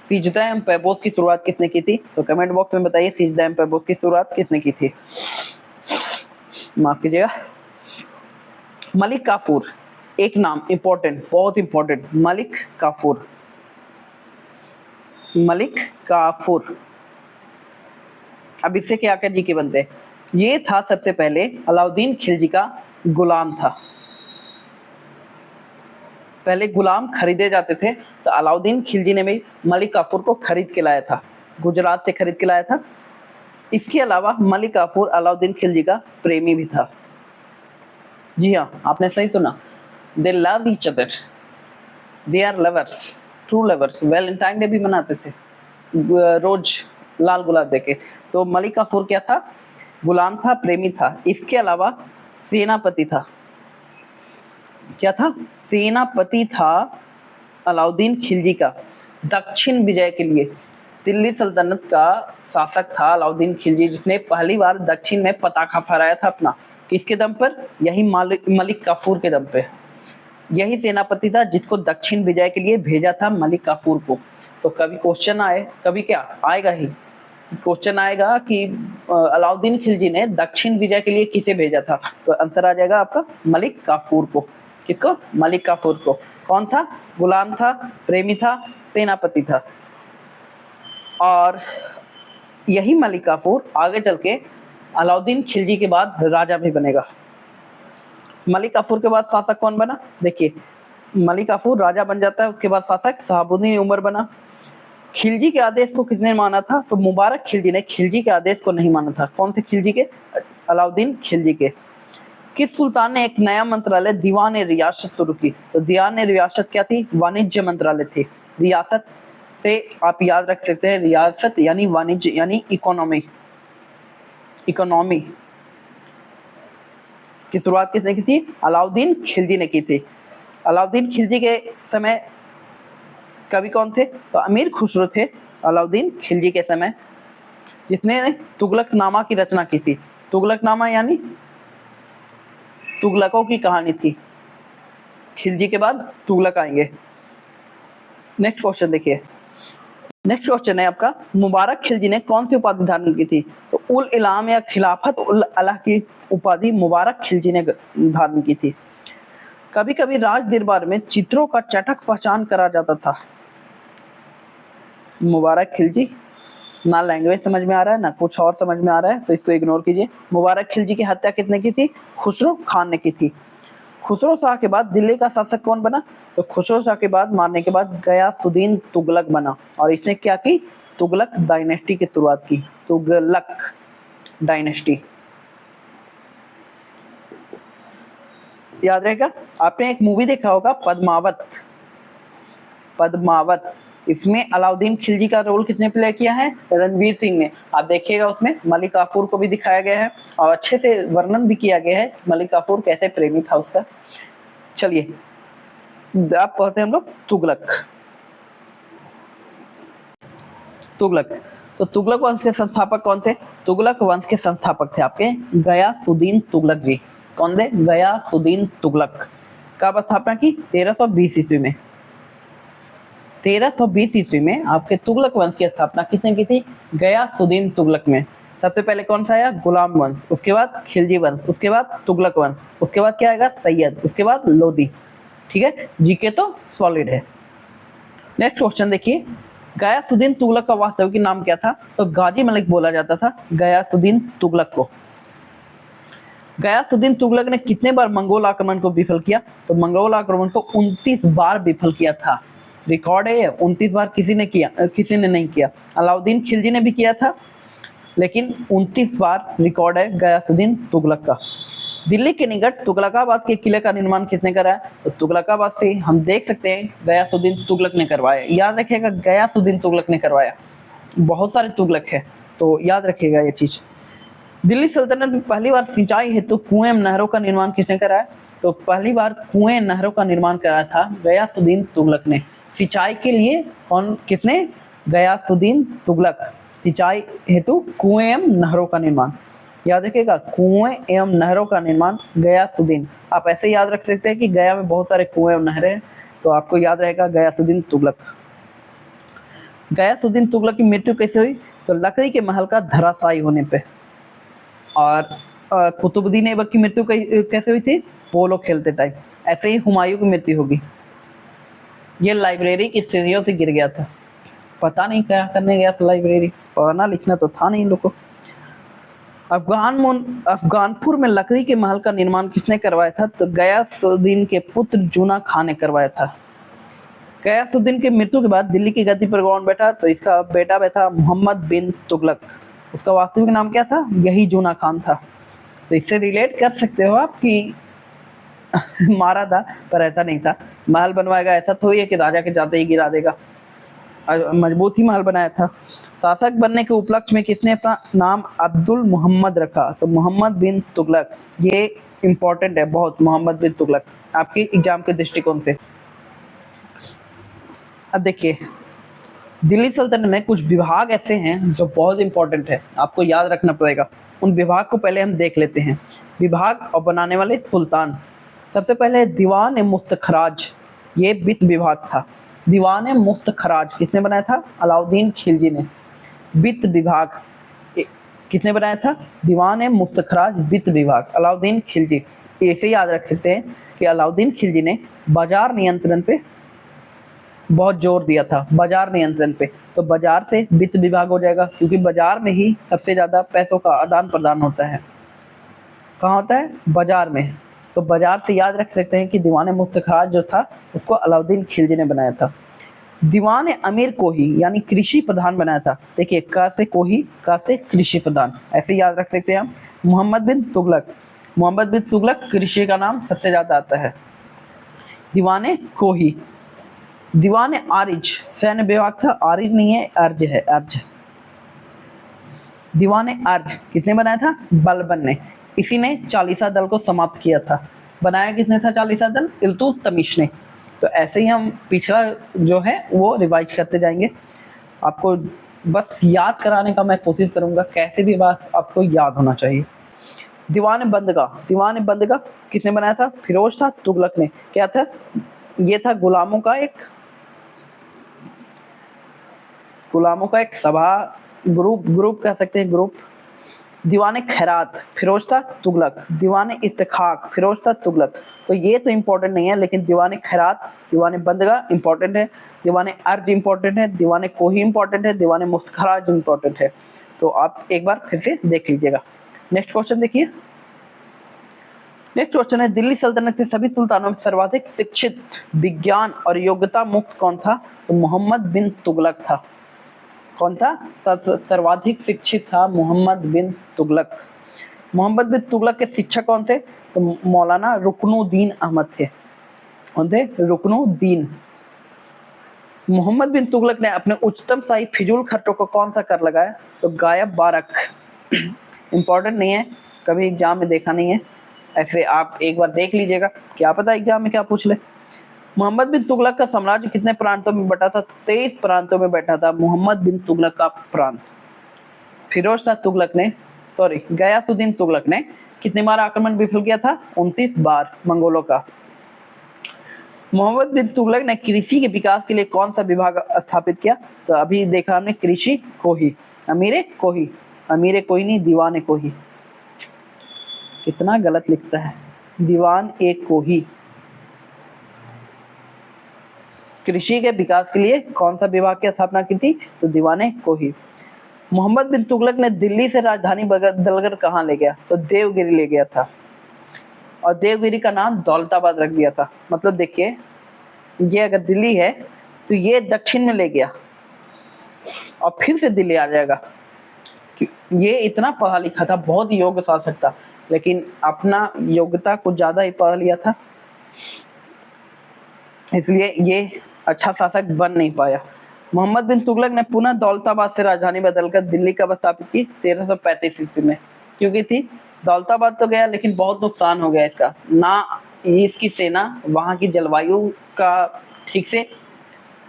सिजदा एवं पैबोस की शुरुआत किसने की थी? तो कमेंट बॉक्स में बताइए सिजदा एवं पैबोस की शुरुआत किसने की थी। माफ कीजिएगा। मलिक काफूर, एक नाम इंपॉर्टेंट, बहुत इंपॉर्टेंट, मलिक काफूर। मलिक काफूर। अब इससे क्या क्या जी के बनते हैं? ये था सबसे पहले अलाउद्दीन खिलजी का गुलाम था। पहले गुलाम खरीदे जाते थे, तो अलाउद्दीन खिलजी ने भी मलिक काफूर को खरीद के लाया था, गुजरात से खरीद के लाया था। इसके अलावा मलिक काफूर अलाउद्दीन खिलजी का प्रेमी भी था। जी हाँ, आपने सही सुना। They love each other, they are lovers, true lovers. Valentine day भी मनाते थे रोज लाल गुलाब देके। तो मलिक काफूर क्या था? गुलाम था, प्रेमी था। इसके अलावा सेनापति था। क्या था? सेनापति था अलाउद्दीन खिलजी का, दक्षिण विजय के लिए। दिल्ली सल्तनत का शासक था अलाउद्दीन खिलजी, जिसने पहली बार दक्षिण में पताका फहराया था अपना। किसके दम पर? यही मलिक काफूर के दम पे। यही सेनापति था जिसको दक्षिण विजय के लिए भेजा था मलिक काफूर को। तो कभी क्वेश्चन आए, कभी क्या आएगा ही क्वेश्चन आएगा कि अलाउद्दीन खिलजी ने दक्षिण विजय के लिए किसे भेजा था, तो आंसर आ जाएगा आपका मलिक काफूर को। किसको? मलिक काफूर को। कौन था? गुलाम था, प्रेमी था, सेनापति था। और यही मलिक काफूर आगे चल के अलाउद्दीन खिलजी के बाद राजा भी बनेगा। मलिक काफूर के बाद शासक कौन बना? देखिए, मलिक काफूर राजा बन जाता है, उसके बाद शासक शहाबुद्दीन उमर बना। खिलजी के आदेश को किसने माना था? तो मुबारक खिलजी ने खिलजी के आदेश को नहीं माना था। कौन से खिलजी के? अलाउद्दीन खिलजी के। किस सुल्तान ने एक नया मंत्रालय दीवान ए रियासत शुरू की? तो दीवान ए रियासत क्या थी? वाणिज्य मंत्रालय थी। रियासत से आप याद रख सकते हैं, रियासत यानी वाणिज्य यानी इकोनॉमी। इकोनॉमी की शुरुआत किसने की थी? अलाउद्दीन खिलजी ने की थी। अलाउद्दीन खिलजी के समय कवि कौन थे? तो अमीर खुसरो थे अलाउद्दीन खिलजी के समय, जिसने तुगलकनामा की रचना की थी। तुगलकनामा यानी तुगलकों की कहानी थी। खिलजी के बाद तुगलक आएंगे। नेक्स्ट क्वेश्चन देखिए। नेक्स्ट क्वेश्चन है आपका, मुबारक खिलजी ने कौन सी उपाधि धारण की थी? तो उल इलाम या खिलाफत उल अला की उपाधि मुबारक खिलजी ने धारण की थी। कभी कभी राज दरबार में चित्रों का चटक पहचान करा जाता था। मुबारक खिलजी, ना लैंग्वेज समझ में आ रहा है ना कुछ और समझ में आ रहा है, तो इसको इग्नोर कीजिए। मुबारक खिलजी की हत्या किसने की थी? खुसरो खान ने की थी। खुसरो शाह के बाद दिल्ली का शासक कौन बना? तो खुसरो शाह के बाद मारने के बाद गयासुद्दीन तुगलक बना, और इसने क्या की? तुगलक डायनेस्टी की शुरुआत की। तुगलक डायनेस्टी याद रहेगा। आपने एक मूवी देखा होगा पद्मावत। पद्मावत, इसमें अलाउद्दीन खिलजी का रोल किसने प्ले किया है? रणवीर सिंह ने। आप देखिएगा उसमें मलिक काफूर को भी दिखाया गया है और अच्छे से वर्णन भी किया गया है मलिक काफूर कैसे प्रेमी था उसका। चलिए आप पढ़ते हैं हम लोग तुगलक। तुगलक, तो तुगलक वंश के संस्थापक कौन थे? तुगलक वंश के संस्थापक थे आपके गयासुद्दीन तुगलक जी। कौन थे? गयासुद्दीन तुगलक। कब स्थापना की? 1320 ईस्वी में। 1320 ईस्वी में आपके तुगलक वंश की स्थापना किसने की थी? गयासुद्दीन तुगलक में। सबसे पहले कौन सा आया? गुलाम वंश, उसके बाद खिलजी वंश, उसके बाद तुगलक वंश, उसके बाद क्या आएगा? सैयद, उसके बाद लोदी। ठीक है, जीके तो सॉलिड है। नेक्स्ट क्वेश्चन देखिए, गयासुद्दीन तुगलक का वास्तविक नाम क्या था? तो गाजी मलिक बोला जाता था गयासुद्दीन तुगलक को। गयासुद्दीन तुगलक ने कितने बार मंगोल आक्रमण को विफल किया? तो मंगोल आक्रमण को 29 बार विफल किया था। रिकॉर्ड है, 29 बार किसी ने नहीं किया। अलाउद्दीन खिलजी ने भी किया था, लेकिन 29 बार रिकॉर्ड है गयासुद्दीन तुगलक का। दिल्ली के निकट तुगलकाबाद के किले का निर्माण किसने कराया? तो तुगलकाबाद से हम देख सकते हैं गयासुद्दीन तुगलक ने करवाया। याद रखिएगा, गयासुद्दीन तुगलक ने करवाया। बहुत सारे तुगलक है, तो याद रखिएगा ये चीज। दिल्ली सल्तनत में पहली बार सिंचाई हेतु कुएं नहरों का निर्माण किसने कराया? तो पहली बार कुएं नहरों का निर्माण कराया था गयासुद्दीन तुगलक ने। सिंचाई के लिए किसने? गयासुद्दीन तुगलक। सिंचाई हेतु कुएं एवं नहरों का निर्माण, याद रखिएगा, कुएं एवं नहरों का निर्माण गयासुद्दीन। आप ऐसे याद रख सकते हैं कि गया में बहुत सारे कुएं एवं नहरें हैं, तो आपको याद रहेगा गयासुद्दीन तुगलक। गयासुद्दीन तुगलक की मृत्यु कैसे हुई? तो लकड़ी के महल का धराशायी होने पे। और कुतुबुद्दीन ऐबक की मृत्यु कैसे हुई थी? पोलो खेलते टाइम। ऐसे ही हुमायूं की मृत्यु होगी, ये लाइब्रेरी की सीढ़ियों से गिर गया था। पता नहीं क्या करने गया था लाइब्रेरी, पढ़ना लिखना तो था नहीं लोग को। अफगानपुर में लकड़ी के महल का निर्माण किसने करवाया था? तो गयासुद्दीन के पुत्र जूना खान ने करवाया था। गयासुद्दीन की मृत्यु के बाद दिल्ली की गद्दी पर कौन बैठा? तो इसका बेटा बैठा मोहम्मद बिन तुगलक। उसका वास्तविक नाम क्या था? यही जूना खान था। तो इससे रिलेट कर सकते हो आप कि मारा था पर ऐसा नहीं था। महल बनवाएगा ऐसा थोड़ी है कि राजा के जाते ही गिरा देगा, मजबूत ही महल बनाया था। शासक बनने के उपलक्ष्य में किसने अपना नाम अब्दुल मोहम्मद रखा? तो मोहम्मद बिन तुगलक। ये इंपॉर्टेंट है बहुत, मोहम्मद बिन तुगलक आपके एग्जाम के दृष्टिकोण से। अब देखिए, दिल्ली सल्तनत में कुछ विभाग ऐसे हैं जो बहुत इंपॉर्टेंट है, आपको याद रखना पड़ेगा। उन विभाग को पहले हम देख लेते हैं। विभाग और बनाने वाले सुल्तान। सबसे पहले दीवान ए मुस्तखराज, ये वित्त विभाग था। दीवान ए मुस्तखराज किसने बनाया था? अलाउद्दीन खिलजी ने। वित्त विभाग किसने बनाया था? दीवान ए मुस्तखराज वित्त विभाग, अलाउद्दीन खिलजी। ऐसे याद रख सकते हैं कि अलाउद्दीन खिलजी ने बाजार नियंत्रण पे बहुत जोर दिया था, बाजार नियंत्रण पे। तो बाजार से वित्त विभाग हो जाएगा, क्योंकि बाजार में ही सबसे ज़्यादा पैसों का आदान प्रदान होता है। कहाँ होता है? बाजार में। तो बाजार से याद रख सकते हैं कि दीवान मुस्तखराज जो था उसको अलाउद्दीन खिलजी ने बनाया था। दीवान अमीर कोही यानी कृषि प्रधान बनाया था। देखिए, क से कोही, क से कृषि प्रधान, ऐसे याद रख सकते हैं हम। मोहम्मद बिन तुगलक, मोहम्मद बिन तुगलक कृषि का नाम सबसे ज़्यादा आता है। दीवान कोही। दीवान आरिज सैन्य विभाग था, आरिज नहीं है, अर्ज है, अर्ज। दीवान अर्ज किसने बनाया था? बलबन ने। इसी ने चालीसा दल को समाप्त किया था। बनाया किसने था चालीसा दल? इल्तुतमिश ने। तो ऐसे ही हम पिछला जो है वो रिवाइज करते जाएंगे। आपको बस याद कराने का मैं कोशिश करूंगा, कैसे भी बात आपको याद होना चाहिए। दीवान बंदगाह, दीवान बंदगाह किसने बनाया था? फिरोज था तुगलक ने। क्या था? ये था गुलामों का एक सभा, ग्रुप कह सकते हैं, ग्रुप। दीवान खैरात फिरोज था तुगलक। दीवान इत्तेखाक फिरोज था तुगलक। तो ये तो इंपॉर्टेंट नहीं है, लेकिन दीवान खैरात, दीवान बंदगाह इंपॉर्टेंट है, दीवान अर्ज इंपॉर्टेंट है, दीवान कोही इंपॉर्टेंट है, दीवान मुस्तखराज इंपॉर्टेंट है। तो आप एक बार फिर से देख लीजिएगा। नेक्स्ट क्वेश्चन देखिए। नेक्स्ट क्वेश्चन है, दिल्ली सल्तनत के सभी सुल्तानों में सर्वाधिक शिक्षित, विज्ञान और योग्यता मुक्त कौन था? तो मोहम्मद बिन तुगलक था। कौन था? सर्वाधिक शिक्षित था मोहम्मद बिन तुगलक। मोहम्मद बिन तुगलक के शिक्षक कौन थे? तो मौलाना रुकनुद्दीन अहमद थे। कौन थे? रुकनुद्दीन। मोहम्मद बिन तुगलक ने अपने उच्चतम शाही फिजूल खर्चों को कौन सा कर लगाया? तो गायब बारक। इंपॉर्टेंट नहीं है, कभी एग्जाम में देखा नहीं है, ऐसे आप एक बार देख लीजिएगा, क्या पता एग्जाम में क्या पूछ ले। मोहम्मद बिन तुगलक का साम्राज्य कितने प्रांतों में बटा था? 23 प्रांतों में बैठा था मोहम्मद बिन तुगलक का प्रांत। फिरोज शाह तुगलक ने, गयासुद्दीन तुगलक ने कितने बार आक्रमण विफल किया था? 29 बार मंगोलों का। मोहम्मद बिन तुगलक ने कृषि के विकास के लिए कौन सा विभाग स्थापित किया? तो अभी देखा हमने कृषि कोही, अमीर कोही, अमीर कोही नहीं, दीवान कोही। कितना गलत लिखता है, दीवान एक कोही। कृषि के विकास के लिए कौन सा विभाग की स्थापना की थी? तो दीवाने कोही। मोहम्मद बिन तुगलक ने दिल्ली से राजधानी बदलकर कहाँ ले गया? तो देवगिरी ले गया था, और देवगिरी का नाम दौलताबाद रख दिया था। मतलब देखिए, ये अगर दिल्ली है तो ये दक्षिण में ले गया और फिर से दिल्ली आ जाएगा। ये इतना पढ़ा लिखा था, बहुत योग्य शासक था, लेकिन अपना योग्यता कुछ ज्यादा ही पढ़ लिया था, इसलिए ये अच्छा शासक बन नहीं पाया। मोहम्मद बिन तुगलक ने पुनः दौलताबाद से राजधानी बदलकर दिल्ली कब स्थापित की? 1335 ईस्वी में। क्योंकि थी दौलताबाद तो गया, लेकिन बहुत नुकसान हो गया इसका, ना इसकी सेना वहां की जलवायु का ठीक से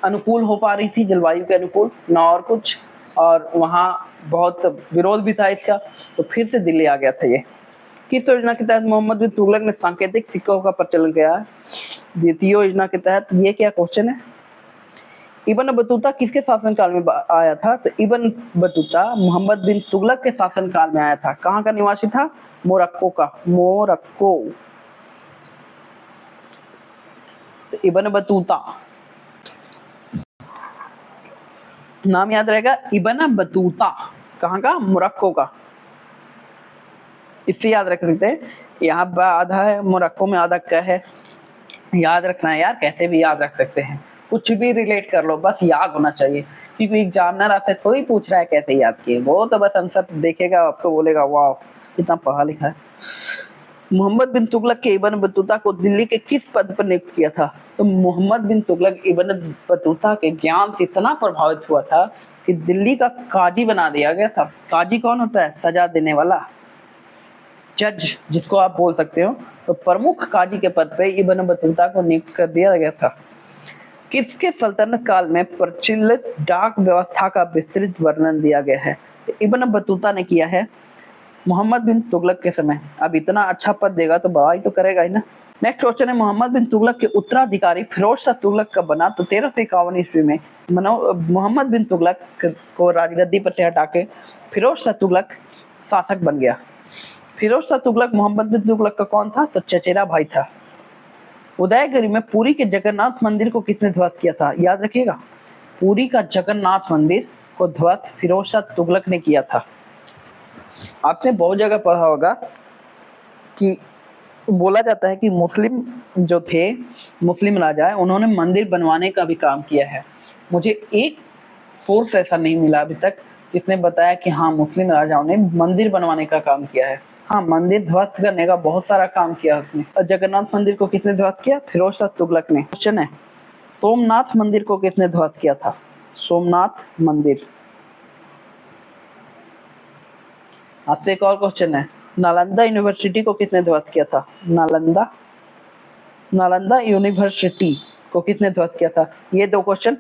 अनुकूल हो पा रही थी, जलवायु के अनुकूल ना और कुछ, और वहां बहुत विरोध भी था इसका, तो फिर से दिल्ली आ गया था ये। किस योजना के तहत मोहम्मद बिन तुगलक ने सांकेतिक सिक्कों का प्रचलन किया? द्वितीय योजना के तहत। ये क्या क्वेश्चन है? इब्न बतूता किसके शासनकाल में आया था? तो इब्न बतूता मोहम्मद बिन तुगलक के शासनकाल में आया था। कहाँ का निवासी था? मोरक्को का, मोरक्को। तो इब्न बतूता नाम याद रहेगा, इब्न बतूता। कहाँ का? मोरक्को का। इससे याद रख सकते हैं, यहाँ आधा है मोरक्को में, आधा क्या है, याद रखना है यार, कैसे भी याद रख सकते हैं, कुछ भी रिलेट कर लो, बस याद होना चाहिए। क्योंकि एग्जामिनर आपसे थोड़ी पूछ रहा है कैसे याद किए, वो तो बस आंसर देखेगा, आपको बोलेगा वाह कितना पढ़ा लिखा है। मोहम्मद बिन तुगलक के इब्न बतूता को दिल्ली के किस पद पर नियुक्त किया था? तो मोहम्मद बिन तुगलक इब्न बतूता के ज्ञान से इतना प्रभावित हुआ था कि दिल्ली का काजी बना दिया गया था। काजी कौन होता है? सजा देने वाला, जज जिसको आप बोल सकते हो। तो प्रमुख काजी के पद पे इब्न बतूता को नियुक्त कर दिया गया था। किसके सल्तनत काल में प्रचलित डाक व्यवस्था का विस्तृत वर्णन दिया गया है? इब्न बतूता ने किया है मोहम्मद बिन तुगलक के समय। अब इतना अच्छा पद देगा तो बड़ाई तो करेगा ही ना। नेक्स्ट क्वेश्चन है, मोहम्मद बिन तुगलक के उत्तराधिकारी फिरोज शाह तुगलक कब बना? तो 1351 ईस्वी में मोहम्मद बिन तुगलक को राजगद्दी पर से हटा के फिरोज शाह तुगलक शासक बन गया। फिरोज शाह तुगलक मोहम्मद बिन तुगलक का कौन था? तो चचेरा भाई था। उदयगिरी में पुरी के जगन्नाथ मंदिर को किसने ध्वस्त किया था? याद रखिएगा, पुरी का जगन्नाथ मंदिर को ध्वस्त फिरोज शाह तुगलक ने किया था। आपने बहुत जगह पढ़ा होगा कि बोला जाता है कि मुस्लिम जो थे, मुस्लिम राजा, उन्होंने मंदिर बनवाने का भी काम किया है। मुझे एक सोर्स ऐसा नहीं मिला अभी तक जिसने बताया कि हाँ मुस्लिम राजाओं ने मंदिर बनवाने का काम किया है। हाँ, मंदिर ध्वस्त करने का बहुत सारा काम किया उसने। और जगन्नाथ मंदिर को किसने ध्वस्त किया? फिरोज शाह तुगलक ने। क्वेश्चन है, सोमनाथ मंदिर को किसने ध्वस्त किया था? सोमनाथ मंदिर। आपसे एक और क्वेश्चन है, नालंदा यूनिवर्सिटी को किसने ध्वस्त किया था? नालंदा यूनिवर्सिटी को किसने ध्वस्त किया था? ये दो क्वेश्चन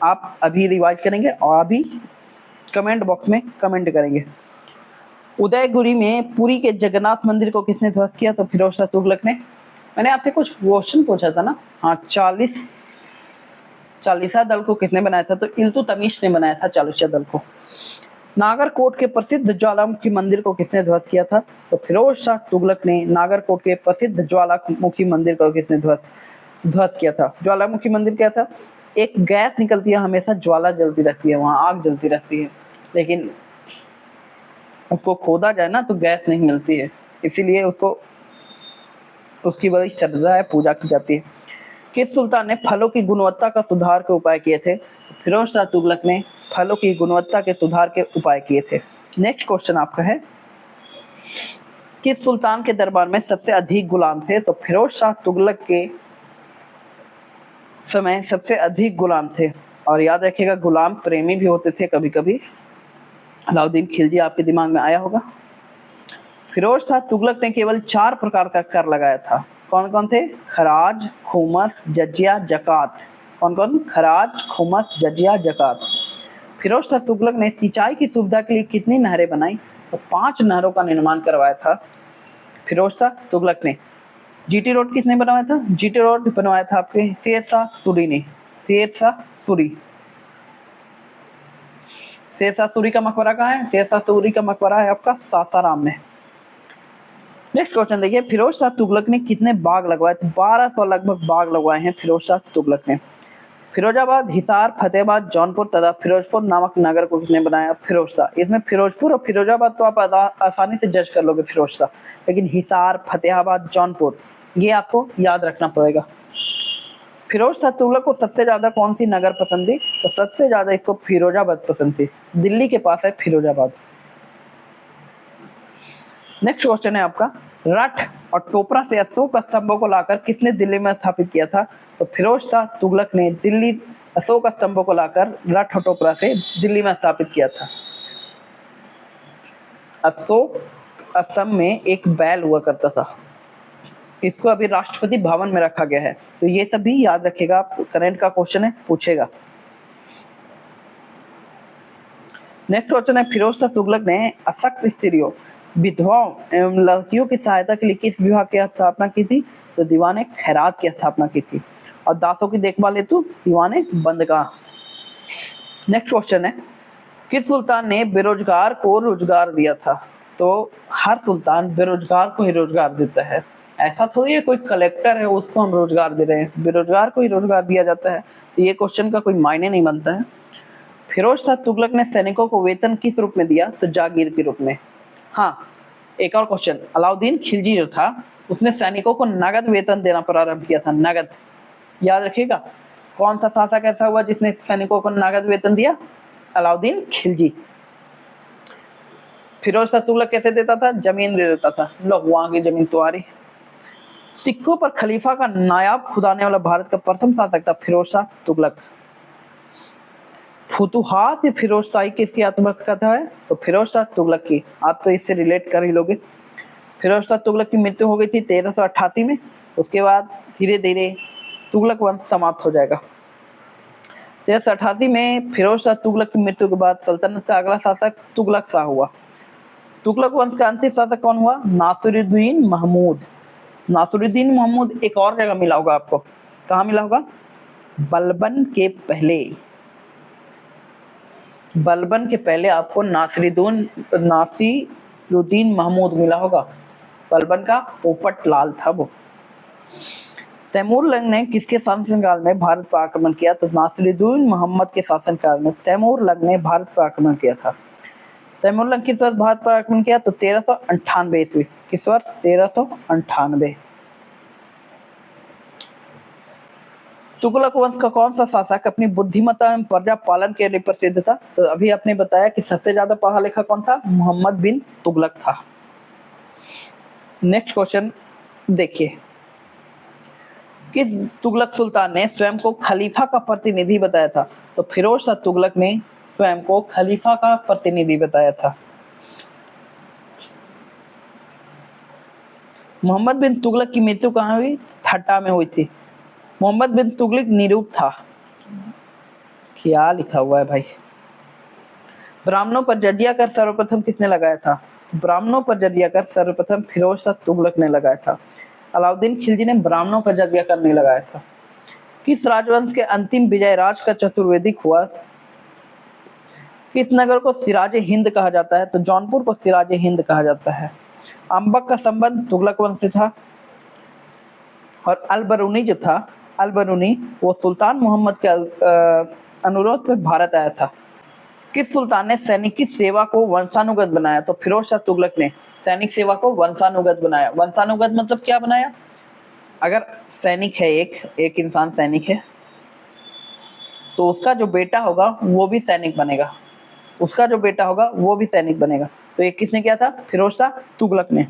आप अभी रिवाइज करेंगे और अभी कमेंट बॉक्स में कमेंट करेंगे। उदयगिरी में पुरी के जगन्नाथ मंदिर को किसने ध्वस्त किया? तो फिरोज शाह तुगलक ने। मैंने आपसे कुछ क्वेश्चन पूछा था ना। हाँ, चालीसा दल को किसने बनाया था? तो इल्तुतमिश ने बनाया था चालीसा दल को। नागरकोट के प्रसिद्ध ज्वालामुखी मंदिर को किसने ध्वस्त किया था? तो फिरोज शाह तुगलक ने नागरकोट के प्रसिद्ध ज्वालामुखी मंदिर को किसने ध्वस्त किया था? ज्वालामुखी मंदिर क्या था? एक गैस निकलती है, हमेशा ज्वाला जलती रहती है, वहां आग जलती रहती है, लेकिन उसको खोदा जाए ना तो गैस नहीं मिलती है, इसीलिए उसकी बड़ी श्रद्धा है, पूजा की जाती है। किस सुल्तान ने फलों की गुणवत्ता का सुधार के उपाय किए थे? फिरोज शाह तुगलक ने फलों की गुणवत्ता के सुधार के उपाय किए थे। नेक्स्ट क्वेश्चन आपका है, किस सुल्तान के दरबार में सबसे अधिक गुलाम थे? तो फिरोज शाह तुगलक के समय सबसे अधिक गुलाम थे। और याद रखिएगा, गुलाम प्रेमी भी होते थे कभी कभी। अलाउद्दीन खिलजी आपके दिमाग में आया होगा। फिरोज शाह तुगलक ने केवल 4 प्रकार का कर लगाया था। कौन कौन थे? खराज, खुमस, जजिया, जकात। कौन कौन? खराज, खुमस, जजिया, जकात। फिरोज शाह तुगलक ने सिंचाई की सुविधा के लिए कितनी नहरें बनाई? तो 5 नहरों का निर्माण करवाया था फिरोज शाह तुगलक ने। जीटी रोड किसने बनवाया था? जीटी रोड बनवाया था आपके शेर शाह सूरी ने। शेर शाह सूरी। शेर शाह सूरी का मकबरा कहाँ है? शेर शाह सूरी का मकबरा है आपका सासाराम में। नेक्स्ट क्वेश्चन देखिए, फिरोज शाह तुगलक ने कितने बाग लगवाए? 1200 लगभग बाग लगवाए हैं फिरोज शाह तुगलक ने। फिरोजाबाद, हिसार, फतेहाबाद, जौनपुर तथा फिरोजपुर नामक नगर को किसने बनाया? फिरोज शाह। इसमें फिरोजपुर और फिरोजाबाद तो आप आसानी से जज कर लोगे फिरोज शाह, लेकिन हिसार, फतेहाबाद, जौनपुर ये आपको याद रखना पड़ेगा। फिरोज शाह तुगलक को सबसे ज्यादा कौन सी नगर पसंद थी? तो सबसे ज्यादा इसको फिरोजाबाद पसंद थी। दिल्ली के पास है फिरोजाबाद। नेक्स्ट क्वेश्चन है आपका, रट और टोपरा से अशोक स्तंभों को लाकर किसने दिल्ली में स्थापित किया था? तो फिरोज शाह तुगलक ने दिल्ली अशोक स्तंभों को लाकर रट और टोपरा से दिल्ली में स्थापित किया था। अशोक स्तंभ में एक बैल हुआ करता था, इसको अभी राष्ट्रपति भवन में रखा गया है। तो ये सब भी याद रखिएगा, आप करंट का क्वेश्चन है, पूछेगा। नेक्स्ट क्वेश्चन है, फिरोज शाह तुगलक ने अशक्त स्त्रियों, विधवाओं एवं लड़कियों की सहायता के लिए किस विभाग की स्थापना की थी? तो दीवाने खैरात की स्थापना की थी। और दासों की देखभाल हेतु दीवाने बंदगाह। नेक्स्ट क्वेश्चन है, किस सुल्तान ने बेरोजगार को रोजगार दिया था? तो हर सुल्तान बेरोजगार को ही रोजगार देता है, ऐसा थोड़ी है कोई कलेक्टर है उसको हम रोजगार दे रहे हैं, बेरोजगार को ही रोजगार दिया जाता है। ये क्वेश्चन का कोई मायने नहीं बनता है। फिरोज शाह तुगलक ने सैनिकों को वेतन किस रूप में दिया? तो जागीर के रूप में। हाँ, एक और क्वेश्चन, अलाउद्दीन खिलजी जो था उसने सैनिकों को नगद वेतन देना प्रारंभ किया था। नगद, याद रखिएगा, कौन सा शासक ऐसा हुआ जिसने सैनिकों को नगद वेतन दिया? अलाउद्दीन खिलजी। फिरोज शाह तुगलक कैसे देता था? जमीन दे देता था, लो वहां की जमीन तुम्हारी। सिक्कों पर खलीफा का नायाब खुदाने वाला भारत का प्रथम शासक था फिरोज शाह तुगलक। फुतुहात फिरोज शाही किसकी आत्मकथा है? तो फिरोज शाह तुगलक की। आप तो इससे रिलेट कर ही लोगे। फिरोज शाह तुगलक की मृत्यु हो गई थी 1388 में। उसके बाद धीरे धीरे तुगलक वंश समाप्त हो जाएगा। 1388 में फिरोज शाह तुगलक की मृत्यु के बाद सल्तनत का अगला शासक तुगलक शाह हुआ। तुगलक वंश का अंतिम शासक कौन हुआ? नासिरुद्दीन महमूद। नासिरुद्दीन महमूद एक और जगह मिला होगा आपको, कहाँ मिला होगा? बलबन के पहले। बलबन के पहले आपको नासिरुद्दीन महमूद मिला होगा। बलबन का पोपट लाल था वो। तैमूर लंग ने किसके शासनकाल में भारत पर आक्रमण किया? तो नासिरुद्दीन मोहम्मद के शासनकाल में तैमूर लंग ने भारत पर आक्रमण किया था। तैमूर लंग किस वर्ष भारत पर आक्रमण किया? तो 1398 ईस्वी। किस वर्ष? 1398। तुगलक वंश का कौन सा शासक अपनी बुद्धिमत्ता एवं प्रजा पालन के लिए प्रसिद्ध था? तो अभी आपने बताया कि सबसे ज्यादा पढ़ा लिखा कौन था? मोहम्मद बिन तुगलक था। नेक्स्ट क्वेश्चन देखिए, किस तुगलक सुल्तान ने स्वयं को खलीफा का प्रतिनिधि बताया था? तो फिरोज शाह तुगलक ने स्वयं को खलीफा का प्रतिनिधि बताया था। मोहम्मद बिन तुगलक की मृत्यु कहाँ हुई? ठट्टा में हुई थी। मोहम्मद बिन तुगलक निरूप था। क्या लिखा हुआ है भाई? ब्राह्मणों पर जजिया कर सर्वप्रथम किसने लगाया था? ब्राह्मणों पर जजिया कर सर्वप्रथम फिरोज शाह तुगलक ने लगाया था। अलाउद्दीन खिलजी ने ब्राह्मणों पर जजिया कर नहीं लगाया था। किस राजवंश के अंतिम विजय राज का चतुर्वेदी हुआ? किस नगर को सिराज हिंद कहा जाता है? तो जौनपुर को सिराज हिंद कहा जाता है। अंबक का संबंध तुगलक वंश से था। और अलबरूनी जो था, अलबरूनी वो सुल्तान मोहम्मद के अनुरोध पर भारत आया था। किस सुल्तान ने सैनिक की सेवा को वंशानुगत बनाया? तो फिरोज शाह तुगलक ने सैनिक सेवा को वंशानुगत बनाया। वंशानुगत मतलब क्या बनाया? अगर सैनिक है, एक इंसान सैनिक है, तो उसका जो बेटा होगा वो भी सैनिक बनेगा, उसका जो बेटा होगा वो भी सैनिक बनेगा। तो ये किसने किया था? फिरोज शाह तुगलक ने।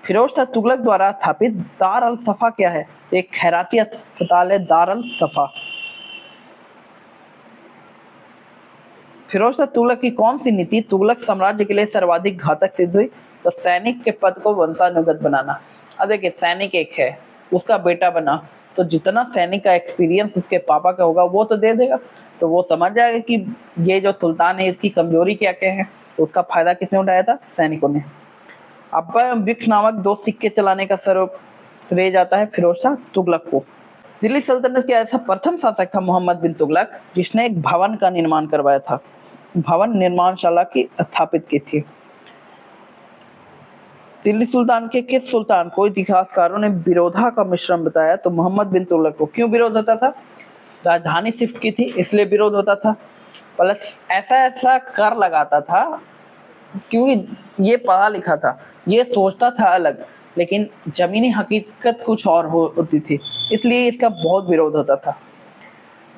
फिरोज शाह तुगलक द्वारा स्थापित दार अल सफा क्या है? तो एक खैराती अस्पताल है दार अल सफा। फिरोज शाह तुगलक की कौन सी नीति तुगलक साम्राज्य के लिए सर्वाधिक घातक सिद्ध हुई? तो सैनिक के पद को वंशानुगत बनाना। अब देखिए, सैनिक एक है, उसका बेटा बना, तो जितना सैनिक का एक्सपीरियंस उसके पापा का होगा वो तो दे देगा, तो वो समझ जाएगा कि ये जो सुल्तान है इसकी कमजोरी क्या क्या है। तो उसका फायदा किसने उठाया था? सैनिकों ने। अब्बा बिक्ष नामक 2 सिक्के चलाने का सर्व श्रेय जाता है फिरोज शाह तुगलक को। दिल्ली सल्तनत के ऐसा प्रथम शासक था मोहम्मद बिन तुगलक जिसने एक भवन का निर्माण करवाया था, भवन निर्माणशाला की स्थापित की थी। दिल्ली सुल्तान के किस सुल्तान को इतिहासकारों ने विरोधा का मिश्रण बताया? तो मोहम्मद बिन तुगलक को। क्यों विरोध होता था? राजधानी शिफ्ट की थी इसलिए विरोध होता था, प्लस ऐसा कर लगाता था क्योंकि ये पढ़ा लिखा था, ये सोचता था अलग, लेकिन जमीनी हकीकत कुछ और होती थी, इसलिए इसका बहुत विरोध होता था।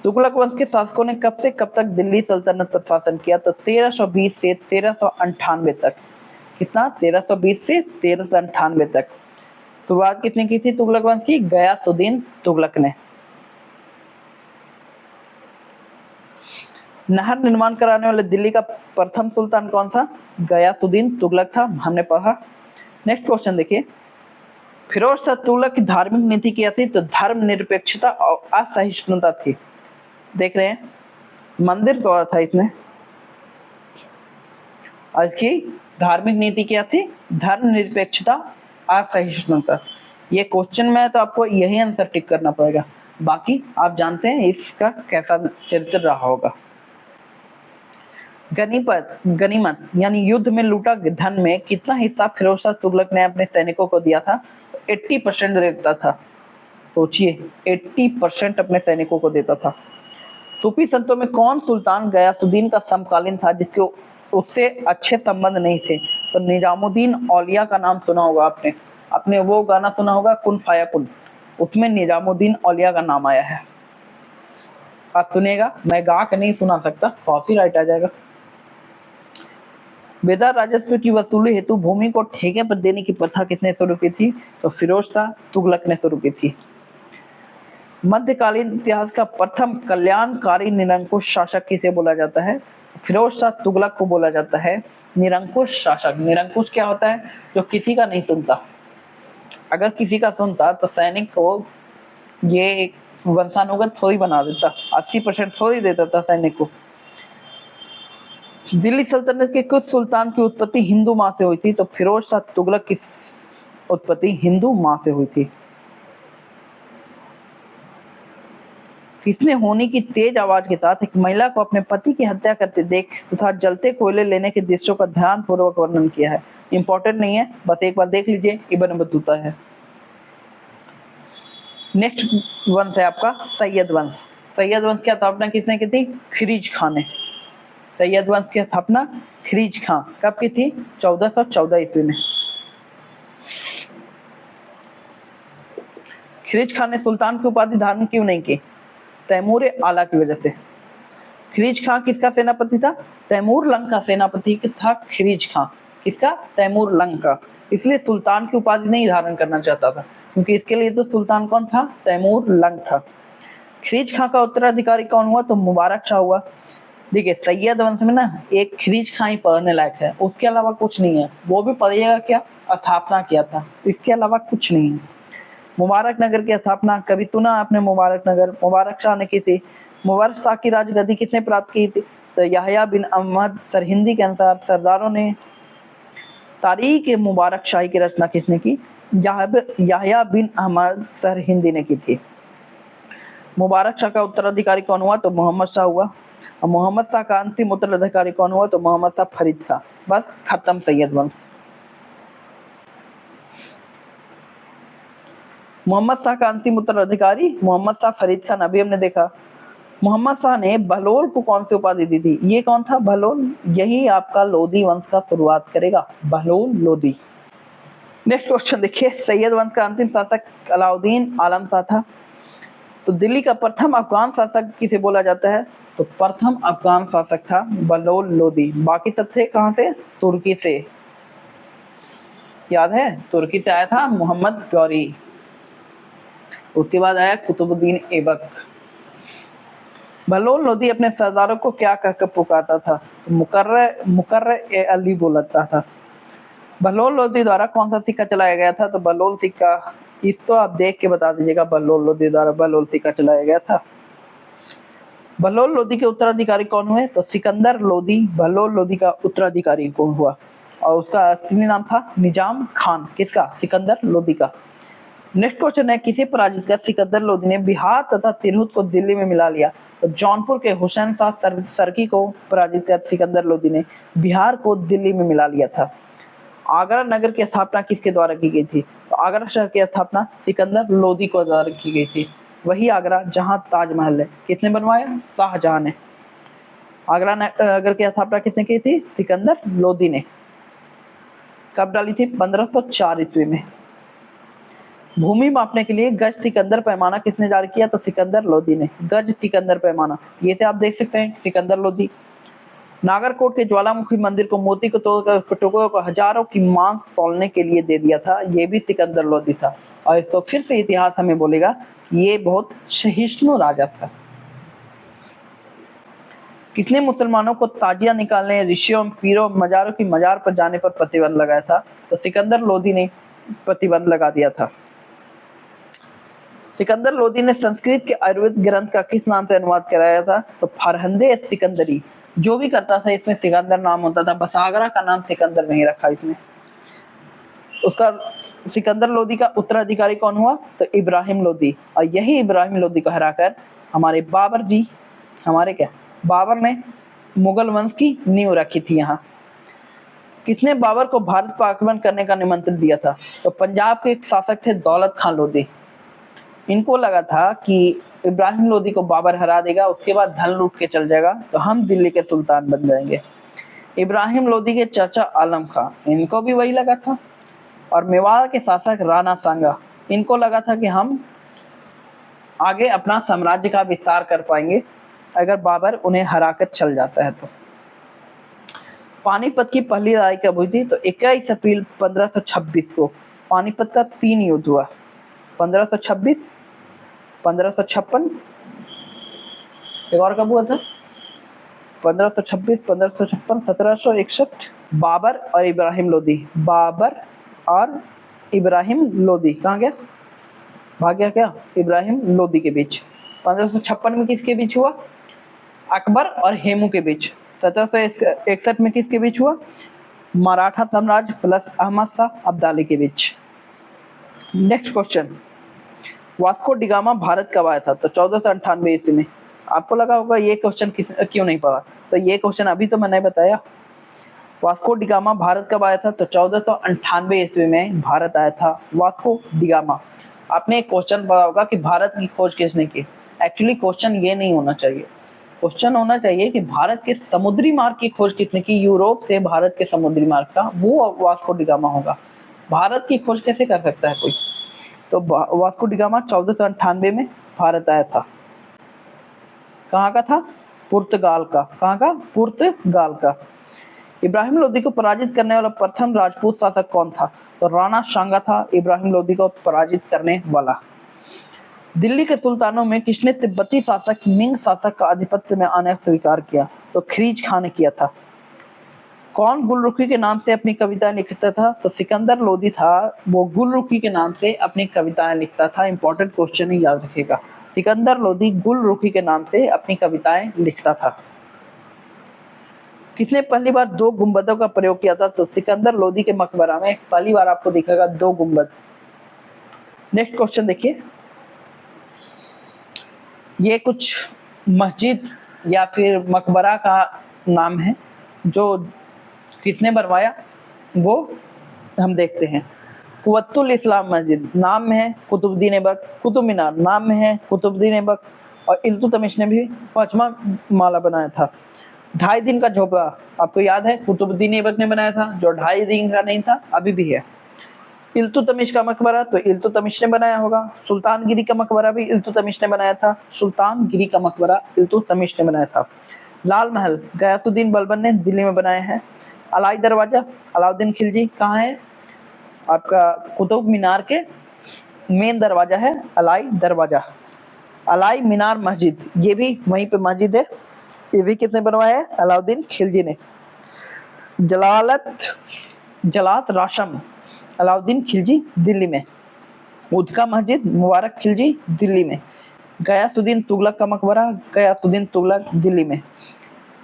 तुगलक वंश के शासकों ने कब से कब तक दिल्ली सल्तनत पर शासन किया? तो 1320 से 1398 तक। कितना? 1320 से 1398 तक। शुरुआत किसने की थी तुगलक वंश की? गयासुद्दीन तुगलक ने। नहर निर्माण कराने वाले दिल्ली का प्रथम सुल्तान कौन सा? गयासुद्दीन तुगलक था, हमने पढ़ा। नेक्स्ट क्वेश्चन देखिए, फिरोज शाह तुगलक की धार्मिक नीति क्या थी? तो धर्मनिरपेक्षता और असहिष्णुता थी। देख रहे हैं, मंदिर तोड़ा था इसने। आज की धार्मिक नीति क्या थी? धर्मनिरपेक्षता, असहिष्णुता। ये क्वेश्चन में तो आपको यही आंसर टिक करना पड़ेगा, बाकी आप जानते हैं इसका कैसा चरित्र रहा होगा। गनीमत यानी युद्ध में लूटा धन में कितना हिस्सा फिरोज शाह तुगलक ने अपने सैनिकों को दिया था? 80% देता था। सोचिए, 80% अपने सैनिकों को देता था। सूफी संतों में कौन सुल्तान गयासुद्दीन का समकालीन था जिसके उससे अच्छे संबंध नहीं थे? तो निजामुद्दीन औलिया का नाम सुना होगा आपने, आपने वो गाना सुना होगा कुन फाया कुन, उसमें निजामुद्दीन औलिया का नाम आया है। आप सुनिएगा, मैं गा के नहीं सुना सकता, कॉपीराइट आ जाएगा। बेदार राजस्व की वसूली हेतु भूमि को ठेके पर देने की प्रथा किसने शुरू की थी? तो फिरोज शाह तुगलक ने शुरू की थी। मध्यकालीन इतिहास का प्रथम कल्याणकारी निरंकुश शासक किसे बोला जाता है? फिरोज शाह तुगलक को बोला जाता है निरंकुश शासक। निरंकुश क्या होता है? जो किसी का नहीं सुनता। अगर किसी का सुनता तो सैनिक को ये वंशानुगत थोड़ी बना देता, 80% थोड़ी देता था सैनिक को। दिल्ली सल्तनत के कुछ सुल्तान की उत्पत्ति हिंदू माँ से हुई थी, तो फिरोज शाह तुगलक की उत्पत्ति हिंदू माँ से हुई थी। किसने होनी की तेज आवाज के साथ एक महिला को अपने पति की हत्या करते देख तथा जलते कोयले लेने के दृश्यों का ध्यान पूर्वक वर्णन किया है। इंपॉर्टेंट नहीं है, बस एक बार देख लीजिए, इब्न बतूता है। नेक्स्ट वंश है आपका सैयद वंश। सैयद वंश की स्थापना किसने की थी? खिरीज खां ने। सैयद वंश की स्थापना खिरीज खां कब की थी? 1414 ईस्वी में। खिरीज खां ने सुल्तान की उपाधि धारण क्यों नहीं की? तैमूर आला की वजह से। खिरीज खां किसका सेनापति था? तैमूर लंग का सेनापति था खिरीज खां। किसका? तैमूर लंग का। इसलिए सुल्तान की उपाधि नहीं धारण करना चाहता था, क्योंकि इसके लिए तो सुल्तान कौन था? तैमूर लंग था। खिरीज खां का उत्तराधिकारी कौन हुआ? तो मुबारक शाह हुआ। देखिए सैयद वंश में ना एक खिरीज खां ही पढ़ने लायक है, उसके अलावा कुछ नहीं है। वो भी पढ़िएगा क्या? स्थापना किया था, इसके अलावा कुछ नहीं है। मुबारक नगर की स्थापना कभी सुना आपने? मुबारक नगर मुबारक शाह ने की थी। मुबारक शाह की राजगद्दी किसने प्राप्त की थी? तो याहया बिन अहमद सरहिंदी के अनुसार सरदारों ने तारीख मुबारक शाही की रचना किसने की? याहया बिन अहमद सरहिंदी ने की थी। मुबारक शाह का उत्तराधिकारी कौन हुआ? तो मोहम्मद शाह हुआ। और मोहम्मद शाह का अंतिम उत्तराधिकारी कौन हुआ? तो मोहम्मद शाह फरीद था। बस खत्म सैयद वंश। मोहम्मद शाह का अंतिम उत्तराधिकारी मोहम्मद शाह फरीद खान। अभी हमने देखा मोहम्मद शाह ने बहलोल को कौन सी उपाधि दी थी? ये कौन था बहलोल? यही आपका लोधी वंश का शुरुआत करेगा, बहलोल लोधी। नेक्स्ट क्वेश्चन देखिए, सैयद वंश का अंतिम शासक अलाउद्दीन आलम शाह था। तो दिल्ली का प्रथम अफगान शासक किसे बोला जाता है? तो प्रथम अफगान शासक था बहलोल लोधी। बाकी सब थे कहां से? तुर्की से। याद है? तुर्की से आया था मोहम्मद गौरी। उसके बाद आया कुतुबुद्दीन ऐबक। बहलोल लोधी अपने सरदारों को क्या कहकर पुकारता था? मुकर्र अली बोलता था। बहलोल लोधी द्वारा कौन सा सिक्का चलाया गया था? तो बहलोल सिक्का। इस तो आप देख के बता दीजिएगा, बहलोल लोधी द्वारा बहलोल सिक्का चलाया गया था। बहलोल लोधी के उत्तराधिकारी कौन हुए? तो सिकंदर लोधी बहलोल लोधी का उत्तराधिकारी कौन हुआ? और उसका असली नाम था निजाम खान। किसका? सिकंदर लोधी का। नेक्स्ट क्वेश्चन है, किसे पराजित कर सिकंदर लोधी ने बिहार तथा तिरहुत को दिल्ली में मिला लिया? तो जौनपुर के हुसैन शाह सरकी को पराजित कर सिकंदर लोधी ने बिहार को दिल्ली में मिला लिया था। आगरा नगर की स्थापना किसके द्वारा की गई थी? तो आगरा शहर की स्थापना सिकंदर लोधी को द्वारा की गई थी। वही आगरा जहां ताजमहल है, किसने बनवाया? शाहजहां ने। आगरा नगर की स्थापना किसने की थी? सिकंदर लोधी ने। कब डाली थी? 1504 ईस्वी में। भूमि मापने के लिए गज सिकंदर पैमाना किसने जारी किया? तो सिकंदर लोधी ने। गज सिकंदर पैमाना, ये से आप देख सकते हैं सिकंदर लोधी। नागरकोट के ज्वालामुखी मंदिर को मोती को तोड़कर टुकड़ों को हजारों की मांस तौलने के लिए दे दिया था, ये भी सिकंदर लोधी था। और इसको फिर से इतिहास हमें बोलेगा ये बहुत सहिष्णु राजा था। किसने मुसलमानों को ताजिया निकालने, ऋषियों, पीरों, मजारों की मजार पर जाने पर प्रतिबंध लगाया था? तो सिकंदर लोधी ने प्रतिबंध लगा दिया था। सिकंदर लोधी ने संस्कृत के आयुर्वेद ग्रंथ का किस नाम से अनुवाद कराया था? तो फरहंदे सिकंदरी। जो भी करता था इसमें सिकंदर नाम होता था, बस आगरा का नाम सिकंदर नहीं रखा इसमें। उसका सिकंदर लोधी का उत्तराधिकारी कौन हुआ? तो इब्राहिम लोधी। और यही इब्राहिम लोधी को हराकर हमारे बाबर जी, हमारे क्या बाबर ने मुगल वंश की नींव रखी थी यहाँ। किसने बाबर को भारत पर आक्रमण करने का निमंत्रण दिया था? तो पंजाब के एक शासक थे दौलत खान लोधी। इनको लगा था कि इब्राहिम लोधी को बाबर हरा देगा, उसके बाद धन लूट के चल जाएगा, तो हम दिल्ली के सुल्तान बन जाएंगे। इब्राहिम लोधी के चाचा आलम खां, इनको भी वही लगा था। और मेवाड़ के शासक राणा सांगा, इनको लगा था कि हम आगे अपना साम्राज्य का विस्तार कर पाएंगे अगर बाबर उन्हें हराकर चल जाता है तो। पानीपत की पहली लड़ाई कब हुई थी? तो 21 अप्रैल 1526 को पानीपत का 3 युद्ध हुआ। 1526, 1556, एक और कब हुआ था? 1526, 1556, 1761। बाबर और इब्राहिम लोधी, बाबर और इब्राहिम लोधी कहाँ गया? भाग गया क्या? इब्राहिम लोधी के बीच। 1556 में किसके बीच हुआ? अकबर और हेमू के बीच। 1761 में किसके बीच हुआ? मराठा साम्राज्य प्लस अहमद शाह अब्दाली के बीच। Next question, Vasco da Gama Bharat कब आया था? तो 1498 ईस्वी में। आपको लगा होगा ये क्वेश्चन क्यों नहीं पढ़ा, तो ये क्वेश्चन अभी तो मैंने बताया। वास्को डिगामा भारत कब आया था? तो 1498 ईस्वी में भारत आया था वास्को डिगामा। आपने एक क्वेश्चन पढ़ा होगा कि भारत की खोज किसने की। एक्चुअली क्वेश्चन ये नहीं होना चाहिए, क्वेश्चन होना चाहिए कि भारत के समुद्री मार्ग की खोज किसने की, यूरोप से भारत के समुद्री मार्ग का, वो वास्को डिगामा होगा। भारत की खोज कैसे कर सकता है कोई? तो वास्को डिगामा 1498 में भारत आया था। कहाँ का था? पुर्तगाल का। कहाँ का? पुर्तगाल का। इब्राहिम लोदी को पराजित करने वाला प्रथम राजपूत शासक कौन था? तो राणा सांगा था इब्राहिम लोदी को पराजित करने वाला। दिल्ली के सुल्तानों में किसने तिब्बती शासक मिंग शासक का आधिपत्य में आने स्वीकार किया? तो खीज खां ने किया था। कौन गुलरुखी के नाम से अपनी कविताएं लिखता था? तो सिकंदर लोदी था, वो गुलरुखी के नाम से अपनी कविताएं लिखता था। इंपॉर्टेंट क्वेश्चन ही याद रखिएगा, सिकंदर लोदी गुलरुखी के नाम से अपनी कविताएं लिखता था। किसने पहली बार 2 गुंबदों का प्रयोग किया था? तो सिकंदर लोदी के मकबरा में पहली बार आपको दिखेगा 2 गुंबद। नेक्स्ट क्वेश्चन देखिए, ये कुछ मस्जिद या फिर मकबरा का नाम है जो किसने बनवाया, वो हम देखते हैं। कुव्वतुल इस्लाम मस्जिद नाम में है कुतुबुद्दीन ऐबक, कुतुब मीनार नाम में है कुतुबुद्दीन ऐबक, और इल्तुतमिश ने भी 5वां माला बनाया था। 2.5 दिन का झोपड़ा आपको याद है कुतुबुद्दीन ऐबक ने बनाया था, जो 2.5 दिन का नहीं था, अभी भी है। इल्तुतमिश का मकबरा तो इल्तुतमिश ने बनाया होगा। सुल्तानगिरी का मकबरा भी इल्तुतमिश ने बनाया था, सुल्तानगिरी का मकबरा इल्तुतमिश ने बनाया था। लाल महल गयासुद्दीन बलबन ने दिल्ली में बनाया है। अलाई दरवाजा अलाउद्दीन खिलजी कहाँ है? आपका कुतुब मीनार के मेन दरवाजा है अलाई दरवाजा। अलाई मीनार मस्जिद ये भी वहीं पे मस्जिद है, ये भी किसने बनवाया है? अलाउद्दीन खिलजी ने। जलात राशम अलाउद्दीन खिलजी दिल्ली में। उदका मस्जिद मुबारक खिलजी दिल्ली में। गयासुद्दीन तुगलक का मकबरा गयासुद्दीन तुगलक दिल्ली में।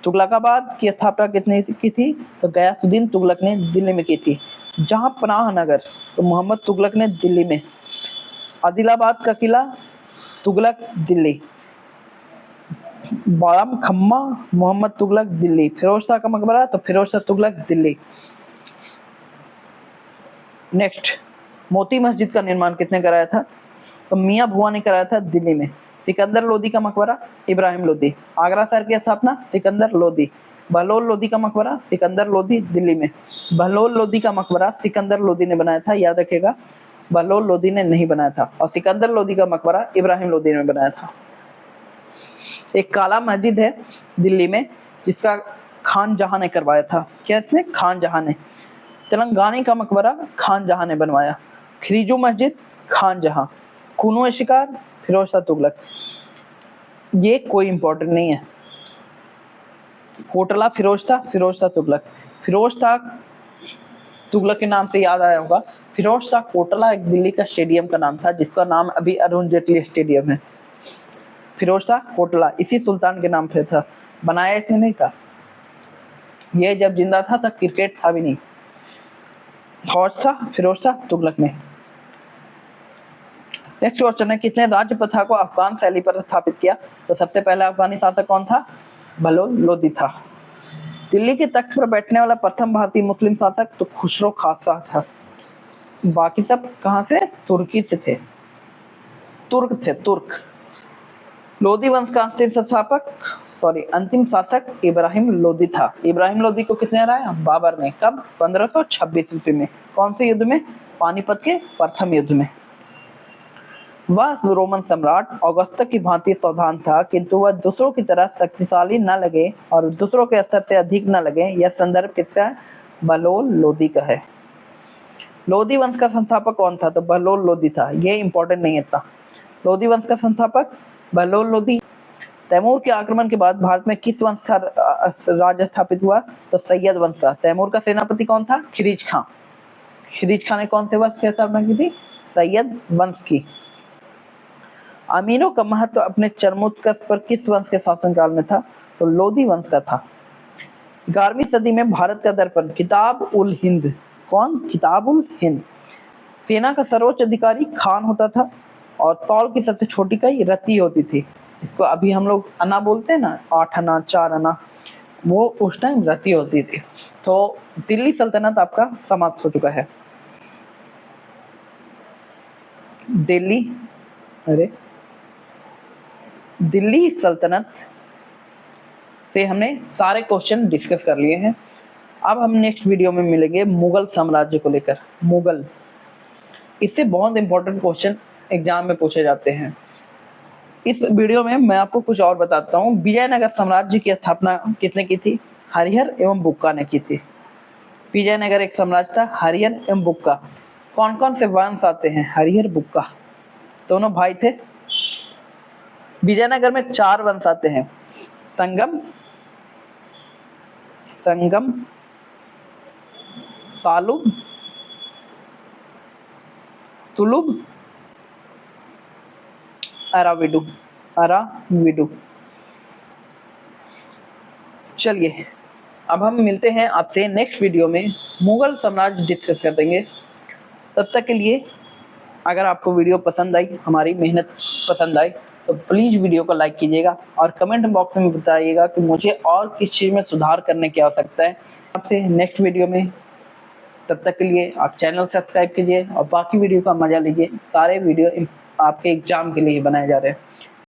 तुगलकाबाद की स्थापना किसने की थी? तो गयासुद्दीन तुगलक ने दिल्ली में की थी। जहां पनाह नगर तो मोहम्मद तुगलक ने दिल्ली में। आदिलाबाद का किला तुगलक दिल्ली। बादाम खम्मा मोहम्मद तुगलक दिल्ली। फिरोज शाह का मकबरा तो फिरोज शाह तुगलक दिल्ली। नेक्स्ट, मोती मस्जिद का निर्माण किसने कराया था? तो मियां भुआ ने कराया था दिल्ली में। सिकंदर लोदी का मकबरा इब्राहिम लोदी। आगरा शहर की स्थापना सिकंदर लोदी। बहलोल लोदी का मकबरा सिकंदर लोदी दिल्ली में। बहलोल लोदी का मकबरा सिकंदर लोदी ने बनाया था, याद रखिएगा, बहलोल लोदी ने नहीं बनाया था। और सिकंदर लोदी का मकबरा इब्राहिम लोदी ने बनाया था। एक काला मस्जिद है दिल्ली में जिसका खान जहां ने करवाया था। क्या इसने? खान जहां ने। तेलंगाना का मकबरा खान जहां ने बनवाया। खरीजू मस्जिद खान जहां। कुनू शिकार फिरोज शाह तुगलक। ये कोई इंपॉर्टेंट नहीं है। कोटला फिरोज शाह तुगलक। फिरोज शाह तुगलक के नाम से याद आया होगा, फिरोज शाह कोटला एक दिल्ली का स्टेडियम का नाम था जिसका नाम अभी अरुण जेटली स्टेडियम है। फिरोज शाह कोटला इसी सुल्तान के नाम पे था, बनाया इसने नहीं था। ये जब जिंदा था तब क्रिकेट था भी नहीं। फिरोज शाह तुगलक ने। नेक्स्ट क्वेश्चन है, किसने राज्य प्रथा को अफगान शैली पर स्थापित किया? तो सबसे पहला अफगानी शासक कौन था? बहलोल लोदी था। दिल्ली के तख्त पर बैठने वाला प्रथम भारतीय मुस्लिम शासक तो खुसरो खासा था। बाकी सब कहां से? तुर्की से थे, तुर्क। लोदी वंश का अंतिम शासक इब्राहिम लोदी था। इब्राहिम लोदी को किसने हराया? बाबर ने। कब? 1526 ईस्वी में। कौन से युद्ध में? पानीपत के प्रथम युद्ध में। वह रोमन सम्राट ऑगस्टस की भांति सावधान था, किंतु वह दूसरों की तरह शक्तिशाली न लगे और दूसरों के स्तर से अधिक न लगे। यह संदर्भ किसका है? बहलोल लोदी का है। लोदी वंश का संस्थापक कौन था? तो बहलोल लोदी था। ये इंपॉर्टेंट नहीं था। लोदी वंश का संस्थापक बहलोल लोदी। तैमूर के आक्रमण के बाद भारत में किस वंश का राज्य स्थापित हुआ? तो सैयद वंश का। तैमूर का सेनापति कौन था? खिरीज खां। खिरीज खां ने कौन से वंश की स्थापना की थी? सैयद वंश की। अमीरों का महत्व अपने चरमोत्कर्ष पर किस वंश के शासनकाल में था? तो लोधी वंश का था। 11वीं सदी में भारत का दर्पण किताब उल हिंद। कौन? किताब उल हिंद। सेना का सर्वोच्च अधिकारी खान होता था और तौल की सबसे छोटी इकाई रत्ती होती थी, इसको अभी हम लोग अना बोलते हैं ना, 8 आना 4 आना, वो उस टाइम रत्ती होती थी। तो दिल्ली सल्तनत आपका समाप्त हो चुका है। दिल्ली सल्तनत से हमने सारे क्वेश्चन डिस्कस कर लिए हैं। अब हम नेक्स्ट वीडियो में मिलेंगे मुगल साम्राज्य को लेकर। मुगल, इससे बहुत इंपॉर्टेंट क्वेश्चन एग्जाम में पूछे जाते हैं। इस वीडियो में मैं आपको कुछ और बताता हूँ। विजयनगर साम्राज्य की स्थापना किसने की थी? हरिहर एवं बुक्का ने की थी। विजयनगर एक साम्राज्य था, हरिहर एवं बुक्का। कौन कौन से वंश आते हैं? हरिहर बुक्का दोनों भाई थे। विजयनगर में 4 वंश आते हैं, संगम, सालुब, तुलुब, अराविडु। चलिए अब हम मिलते हैं आपसे नेक्स्ट वीडियो में, मुगल साम्राज्य डिस्कस कर देंगे। तब तक के लिए अगर आपको वीडियो पसंद आई, हमारी मेहनत पसंद आई, तो प्लीज़ वीडियो को लाइक कीजिएगा और कमेंट बॉक्स में बताइएगा कि मुझे और किस चीज़ में सुधार करने की आवश्यकता है। आपसे नेक्स्ट वीडियो में, तब तक के लिए आप चैनल सब्सक्राइब कीजिए और बाकी वीडियो का मजा लीजिए। सारे वीडियो आपके एग्जाम के लिए बनाए जा रहे हैं।